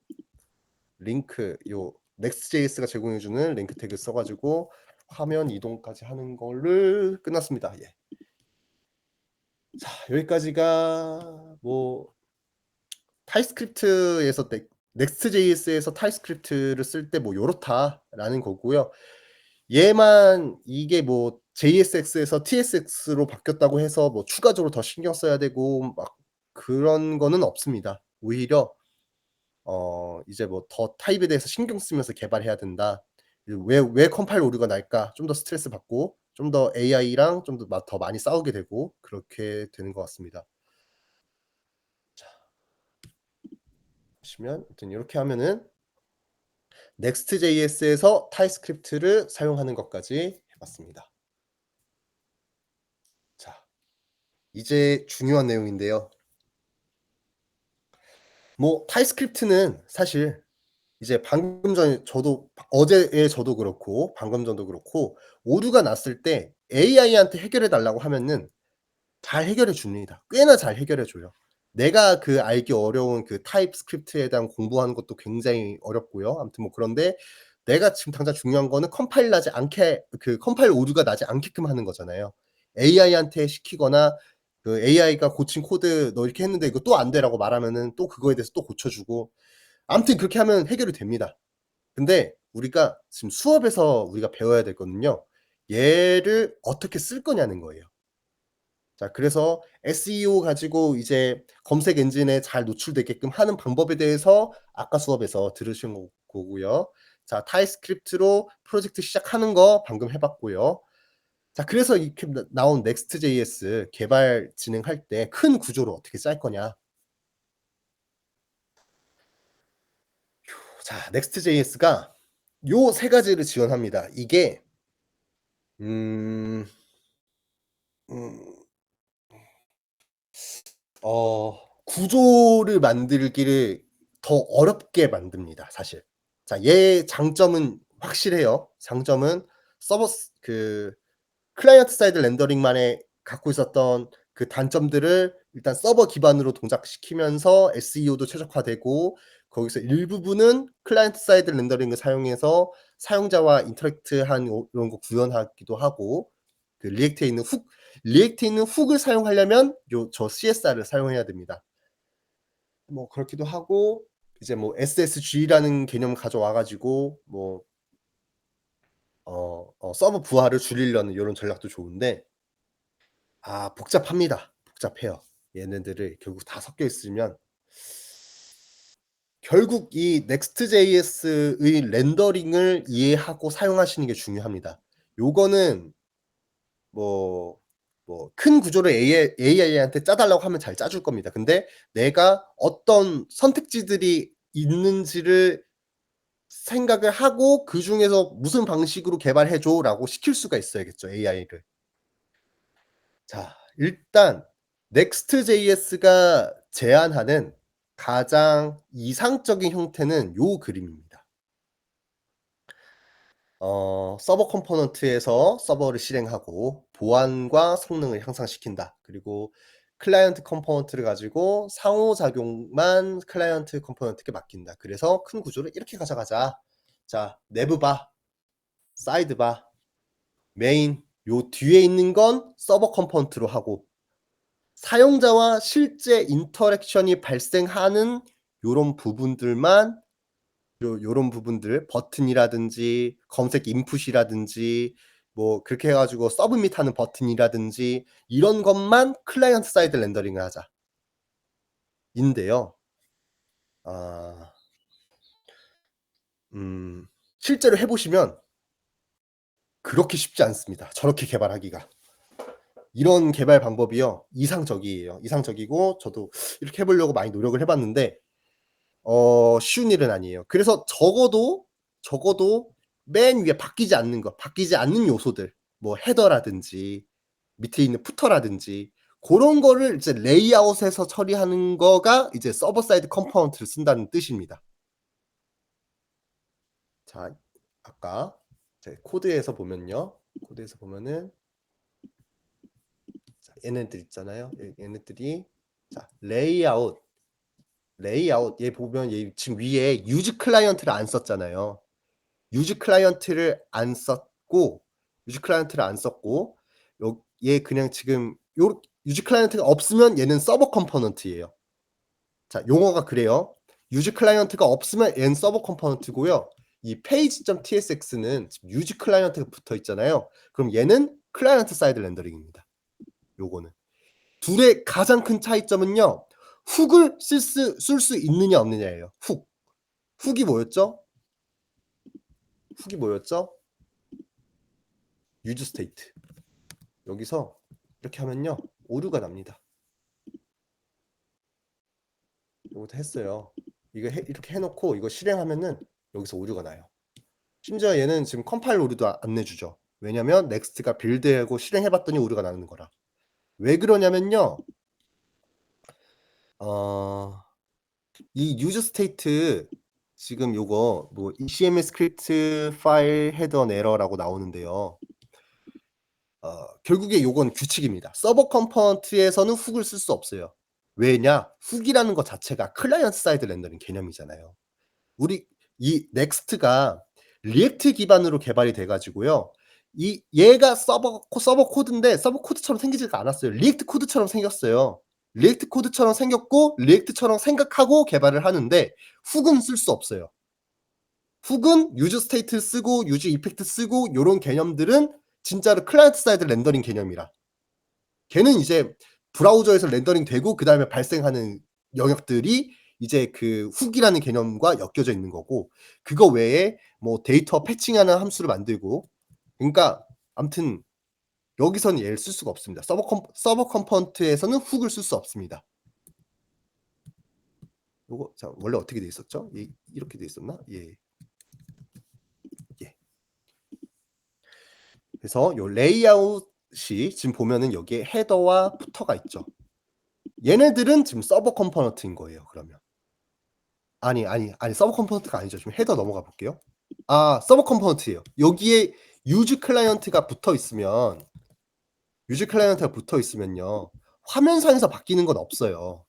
링크 요 Next.js가 제공해주는 링크 태그 써가지고 화면 이동까지 하는 거를 끝났습니다. 예. 자, 여기까지가 뭐 타입스크립트에서 Next.js에서 타입스크립트를 쓸 때 뭐 요렇다라는 거고요. 얘만 이게 뭐 JSX에서 TSX로 바뀌었다고 해서 뭐 추가적으로 더 신경 써야 되고 막 그런 거는 없습니다. 오히려 이제 뭐 더 타입에 대해서 신경 쓰면서 개발해야 된다. 왜 컴파일 오류가 날까? 좀 더 스트레스 받고 좀 더 AI랑 좀 더 많이 싸우게 되고 그렇게 되는 것 같습니다. 자, 보시면 아무튼 이렇게 하면은 Next.js에서 타입스크립트를 사용하는 것까지 해봤습니다. 자, 이제 중요한 내용인데요. 뭐 타입스크립트는 사실 이제 방금 전에 저도 어제에 저도 그렇고 방금 전도 그렇고 오류가 났을 때 AI한테 해결해 달라고 하면은 잘 해결해 줍니다. 꽤나 잘 해결해 줘요. 내가 그 알기 어려운 그 타입스크립트에 대한 공부하는 것도 굉장히 어렵고요. 아무튼 뭐 그런데 내가 지금 당장 중요한 거는 컴파일 나지 않게 그 컴파일 오류가 나지 않게끔 하는 거잖아요. AI한테 시키거나 그 AI가 고친 코드 "너 이렇게 했는데 이거 또 안 돼."라고 말하면은 또 그거에 대해서 또 고쳐 주고 아무튼 그렇게 하면 해결이 됩니다. 근데 우리가 지금 수업에서 우리가 배워야 될 거는요. 얘를 어떻게 쓸 거냐는 거예요. 자, 그래서 SEO 가지고 이제 검색 엔진에 잘 노출되게끔 하는 방법에 대해서 아까 수업에서 들으신 거고요. 자, 타입스크립트로 프로젝트 시작하는 거 방금 해 봤고요. 자, 그래서 이렇게 나온 Next.js 개발 진행할 때 큰 구조를 어떻게 짤 거냐. 자, Next.js가 요 세 가지를 지원합니다. 이게 음 음 구조를 만들기를 더 어렵게 만듭니다, 사실. 자, 얘의 장점은 확실해요. 장점은 그 클라이언트 사이드 렌더링만에 갖고 있었던 그 단점들을 일단 서버 기반으로 동작시키면서 SEO도 최적화되고 거기서 일부분은 클라이언트 사이드 렌더링을 사용해서 사용자와 인터랙트한 이런 거 구현하기도 하고 그 리액트에 있는 훅을 사용하려면 저 CSR을 사용해야 됩니다. 뭐 그렇기도 하고 이제 뭐 SSG라는 개념을 가져와 가지고 뭐 서버 부하를 줄이려는 요런 전략도 좋은데 복잡합니다. 복잡해요. 얘네들을 결국 다 섞여 있으면 결국 이 Next.js의 렌더링을 이해하고 사용하시는 게 중요합니다. 요거는 뭐 큰 구조를 AI한테 짜 달라고 하면 잘 짜줄 겁니다. 근데 내가 어떤 선택지들이 있는지를 생각을 하고 그중에서 "무슨 방식으로 개발해 줘."라고 시킬 수가 있어야겠죠, AI를. 자, 일단 Next.js가 제안하는 가장 이상적인 형태는 요 그림입니다. 서버 컴포넌트에서 서버를 실행하고 보안과 성능을 향상시킨다. 그리고 클라이언트 컴포넌트를 가지고 상호작용만 클라이언트 컴포넌트에게 맡긴다. 그래서 큰 구조를 이렇게 가져가자. 자, 내부 바, 사이드 바, 메인 요 뒤에 있는 건 서버 컴포넌트로 하고 사용자와 실제 인터랙션이 발생하는 요런 부분들만 요런 부분들 버튼이라든지 검색 인풋이라든지 뭐 그렇게 해 가지고 서브밋 하는 버튼이라든지 이런 것만 클라이언트 사이드 렌더링을 하자. 인데요. 아 실제로 해 보시면 그렇게 쉽지 않습니다, 저렇게 개발하기가. 이런 개발 방법이요. 이상적이에요. 이상적이고 저도 이렇게 해 보려고 많이 노력을 해 봤는데 쉬운 일은 아니에요. 그래서 적어도 맨 위에 바뀌지 않는 요소들 뭐 헤더라든지 밑에 있는 푸터라든지 고런 거를 이제 레이아웃에서 처리하는 거가 이제 서버 사이드 컴포넌트를 쓴다는 뜻입니다. 자, 아까 코드에서 보면요. 코드에서 보면은 자, 얘네들 있잖아요. 얘네들이 자, 레이아웃 얘 보면 얘 지금 위에 유즈 클라이언트를 안 썼잖아요. 유즈 클라이언트를 안 썼고 얘 그냥 지금 요 유즈 클라이언트가 없으면 얘는 서버 컴포넌트예요. 자, 용어가 그래요. 유즈 클라이언트가 없으면 얘는 서버 컴포넌트고요. 이 page.tsx는 지금 유즈 클라이언트가 붙어 있잖아요. 그럼 얘는 클라이언트 사이드 렌더링입니다. 요거는 둘의 가장 큰 차이점은요. 훅을 쓸 수 있느냐 없느냐예요. 훅이 뭐였죠? 유즈 스테이트. 여기서 이렇게 하면요. 오류가 납니다. 이것도 했어요. 이렇게 해놓고 이거 실행하면은 여기서 오류가 나요. 심지어 얘는 지금 컴파일 오류도 안 내주죠. 왜냐면 넥스트가 빌드하고 실행해봤더니 오류가 나는 거라. 왜 그러냐면요. 이 유즈 스테이트 지금 요거 뭐 ECMS 스크립트 파일 헤더 에러라고 나오는데요. 결국에 요건 규칙입니다. 서버 컴포넌트에서는 훅을 쓸 수 없어요. 왜냐? 훅이라는 것 자체가 클라이언트 사이드 렌더링 개념이잖아요. 우리 이 넥스트가 리액트 기반으로 개발이 돼 가지고요. 얘가 서버 코드인데 서버 코드처럼 생기지가 않았어요. 리액트 코드처럼 생겼어요. 리액트 코드처럼 생겼고 리액트처럼 생각하고 개발을 하는데 훅은 쓸 수 없어요. 훅은 유즈 스테이트 쓰고 유즈 이펙트 쓰고 요런 개념들은 진짜로 클라이언트 사이드 렌더링 개념이라. 걔는 이제 브라우저에서 렌더링 되고 그다음에 발생하는 영역들이 이제 그 훅이라는 개념과 엮여져 있는 거고 그거 외에 뭐 데이터 패칭하는 함수를 만들고 그러니까 아무튼 여기서는 얘를 쓸 수가 없습니다. 서버 컴포넌트에서는 훅을 쓸 수 없습니다. 요거 자 원래 어떻게 돼 있었죠? 이렇게 돼 있었나? 예. 그래서 요 레이아웃이 지금 보면은 여기에 헤더와 푸터가 있죠. 얘네들은 지금 서버 컴포넌트인 거예요. 그러면 아니 서버 컴포넌트가 아니죠. 지금 헤더 넘어가 볼게요. 서버 컴포넌트예요. 여기에 유즈 클라이언트가 붙어 있으면요. 화면상에서 바뀌는 건 없어요.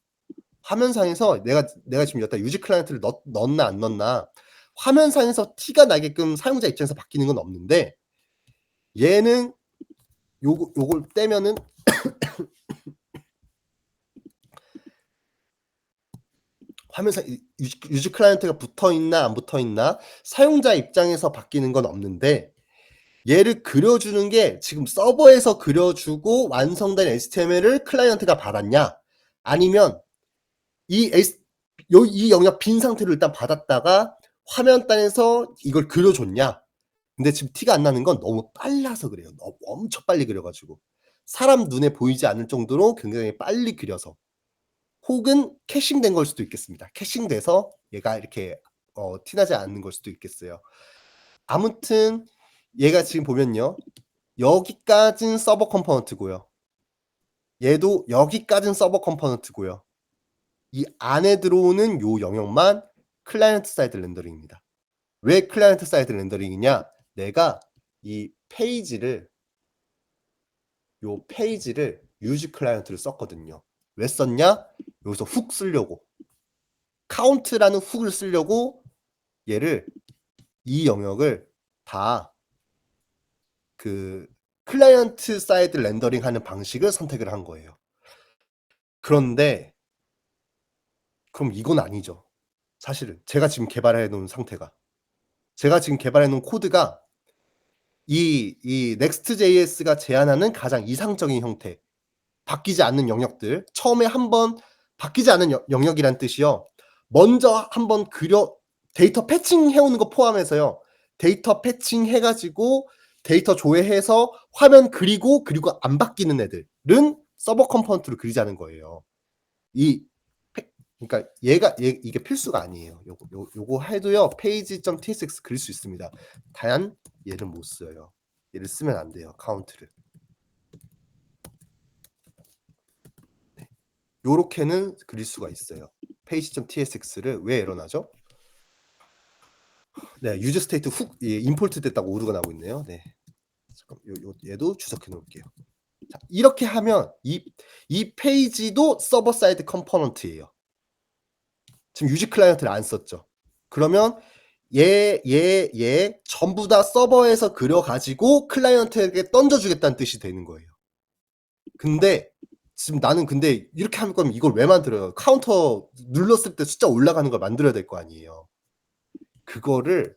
화면상에서 내가 지금 여기다 유즈 클라이언트를 넣나 안 넣나 화면상에서 티가 나게끔 사용자 입장에서 바뀌는 건 없는데 얘는 요걸 떼면은 화면상 유즈 클라이언트가 붙어 있나 안 붙어 있나 사용자 입장에서 바뀌는 건 없는데 얘를 그려주는 게 지금 서버에서 그려주고 완성된 HTML을 클라이언트가 받았냐 아니면 이 영역 빈 상태로 일단 받았다가 화면단에서 이걸 그려줬냐. 근데 지금 티가 안 나는 건 너무 빨라서 그래요. 너무 엄청 빨리 그려가지고 사람 눈에 보이지 않을 정도로 굉장히 빨리 그려서 혹은 캐싱된 걸 수도 있겠습니다. 캐싱돼서 얘가 이렇게 티나지 않는 걸 수도 있겠어요. 아무튼 얘가 지금 보면요. 여기까지는 서버 컴포넌트고요. 얘도 여기까지는 서버 컴포넌트고요. 이 안에 들어오는 요 영역만 클라이언트 사이드 렌더링입니다. 왜 클라이언트 사이드 렌더링이냐? 내가 이 페이지를 유즈 클라이언트를 썼거든요. 왜 썼냐? 여기서 훅 쓰려고. 카운트라는 훅을 쓰려고 얘를 이 영역을 다 그 클라이언트 사이드 렌더링 하는 방식을 선택을 한 거예요. 그런데 그럼 이건 아니죠. 사실은 제가 지금 개발해 놓은 상태가 제가 지금 개발해 놓은 코드가 이 Next.js가 제안하는 가장 이상적인 형태 바뀌지 않는 영역들 처음에 한번 바뀌지 않은 영역이란 뜻이요. 먼저 한번 데이터 패칭 해오는 거 포함해서요. 데이터 패칭 해가지고 데이터 조회해서 화면 그리고 안 바뀌는 애들은 서버 컴포넌트로 그리자는 거예요. 그러니까 이게 필수가 아니에요. 요거 해도요. page.tsx 그릴 수 있습니다. 다만 얘를 못 써요. 얘를 쓰면 안 돼요. 카운트를. 네. 요렇게는 그릴 수가 있어요. page.tsx를 왜 에러 나죠? 네, 유저 스테이트 훅 임포트 됐다고 오류가 나오고 있네요. 네. 잠깐 얘도 주석해 놓을게요. 자, 이렇게 하면 이 페이지도 서버 사이드 컴포넌트예요. 지금 유지 클라이언트를 안 썼죠. 그러면 얘 전부 다 서버에서 그려 가지고 클라이언트에게 던져 주겠다는 뜻이 되는 거예요. 근데 지금 나는 근데 이렇게 할 거면 이걸 왜 만들어요? 카운터 눌렀을 때 숫자 올라가는 걸 만들어야 될 거 아니에요. 그거를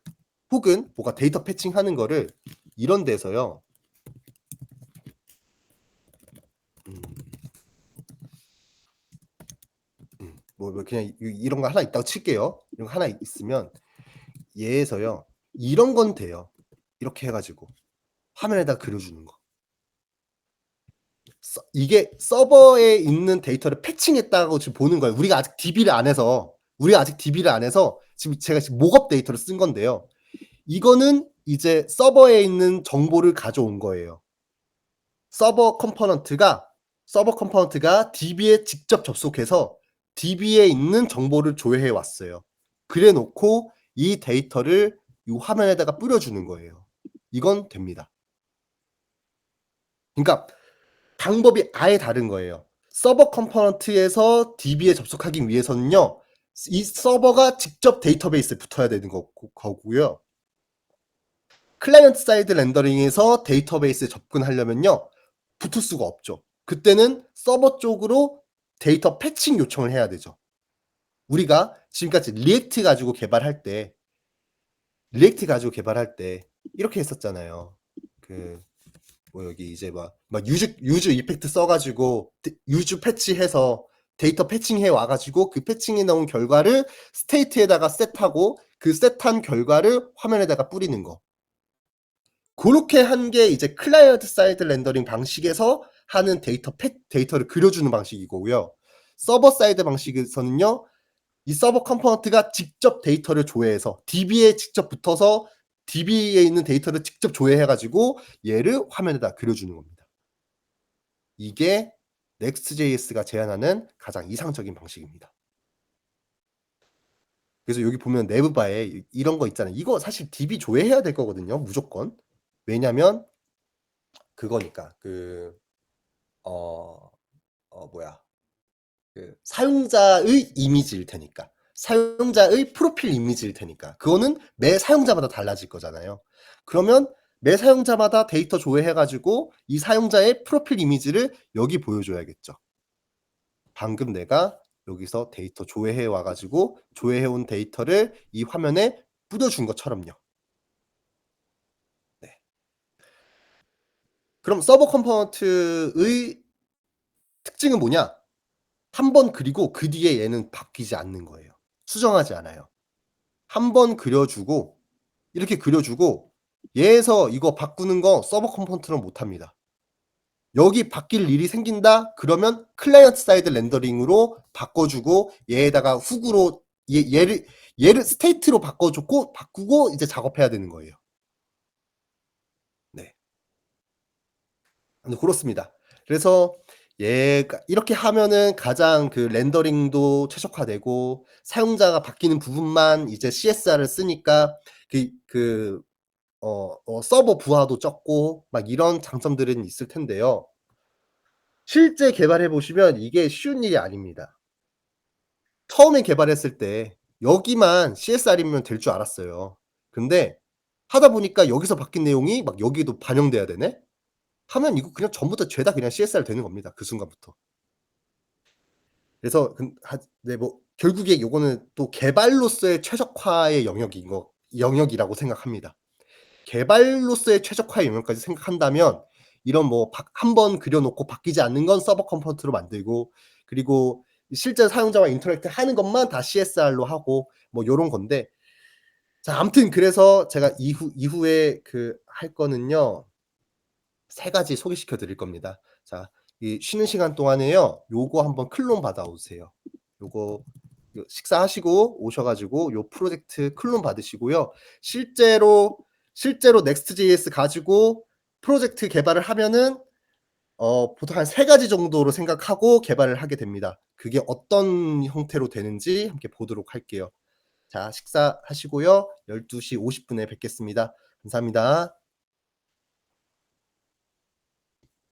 혹은 뭐가 데이터 패칭하는 거를 이런 데서요. 뭐 그냥 이런 거 하나 있다고 칠게요. 이런 거 하나 있으면 얘에서요. 이런 건 돼요. 이렇게 해 가지고 화면에다 그려주는 거. 이게 서버에 있는 데이터를 패칭했다고 지금 보는 거예요. 우리가 아직 DB를 안 해서 지금 제가 지금 목업 데이터를 쓴 건데요. 이거는 이제 서버에 있는 정보를 가져온 거예요. 서버 컴포넌트가 DB에 직접 접속해서 DB에 있는 정보를 조회해 왔어요. 그래 놓고 이 데이터를 이 화면에다가 뿌려주는 거예요. 이건 됩니다. 그러니까 방법이 아예 다른 거예요. 서버 컴포넌트에서 DB에 접속하기 위해서는요. 이 서버가 직접 데이터베이스에 붙어야 되는 거고요. 클라이언트 사이드 렌더링에서 데이터베이스에 접근하려면요. 붙을 수가 없죠. 그때는 서버 쪽으로 데이터 패칭 요청을 해야 되죠. 우리가 지금까지 리액트 가지고 개발할 때 이렇게 했었잖아요. 뭐 여기 이제 막 유즈 이펙트 써가지고 유즈 패치해서 데이터 패칭해 와가지고 그 패칭에 나온 결과를 스테이트에다가 셋하고 그 셋한 결과를 화면에다가 뿌리는 거. 그렇게 한 게 이제 클라이언트 사이드 렌더링 방식에서 하는 데이터를 그려주는 방식이고요. 서버 사이드 방식에서는요. 이 서버 컴포넌트가 직접 데이터를 조회해서 DB에 직접 붙어서 DB에 있는 데이터를 직접 조회해가지고 얘를 화면에다 그려주는 겁니다. 이게 Next.js가 제안하는 가장 이상적인 방식입니다. 그래서 여기 보면 내부 바에 이런 거 있잖아요. 이거 사실 DB 조회해야 될 거거든요. 무조건. 왜냐면 그거니까 사용자의 이미지일 테니까. 사용자의 프로필 이미지일 테니까. 그거는 매 사용자마다 달라질 거잖아요. 그러면 매 사용자마다 데이터 조회해가지고 이 사용자의 프로필 이미지를 여기 보여줘야겠죠. 방금 내가 여기서 데이터 조회해 와가지고 조회해온 데이터를 이 화면에 뿌려준 것처럼요. 네. 그럼 서버 컴포넌트의 특징은 뭐냐? 한 번 그리고 그 뒤에 얘는 바뀌지 않는 거예요. 수정하지 않아요. 한 번 그려주고 이렇게 그려주고 얘에서 이거 바꾸는 거 서버 컴포넌트는 못합니다. 여기 바뀔 일이 생긴다? 그러면 클라이언트 사이드 렌더링으로 바꿔주고 얘에다가 훅으로 얘를 스테이트로 바꾸고 이제 작업해야 되는 거예요. 네. 그렇습니다. 그래서 얘가 이렇게 하면은 가장 렌더링도 최적화되고 사용자가 바뀌는 부분만 이제 CSR을 쓰니까 서버 부하도 적고 막 이런 장점들은 있을 텐데요. 실제 개발해 보시면 이게 쉬운 일이 아닙니다. 처음에 개발했을 때 여기만 CSR이면 될 줄 알았어요. 근데 하다 보니까 여기서 바뀐 내용이 막 여기에도 반영돼야 되네? 하면 이거 그냥 전부 다 죄다 그냥 CSR 되는 겁니다. 그 순간부터. 그래서 뭐 결국에 요거는 또 개발로서의 최적화의 영역이라고 생각합니다. 개발로서의 최적화의 영역까지 생각한다면 이런 뭐 한 번 그려놓고 바뀌지 않는 건 서버 컴포넌트로 만들고 그리고 실제 사용자와 인터랙트 하는 것만 다 CSR로 하고 뭐 요런 건데 자 아무튼 그래서 제가 이후에 할 거는요 3가지 소개시켜 드릴 겁니다. 자, 이 쉬는 시간 동안에요 요거 한번 클론 받아오세요. 요거 식사하시고 오셔가지고 요 프로젝트 클론 받으시고요. 실제로 Next.js 가지고 프로젝트 개발을 하면은 보통 한 3가지 정도로 생각하고 개발을 하게 됩니다. 그게 어떤 형태로 되는지 함께 보도록 할게요. 자 식사하시고요. 12시 50분에 뵙겠습니다. 감사합니다.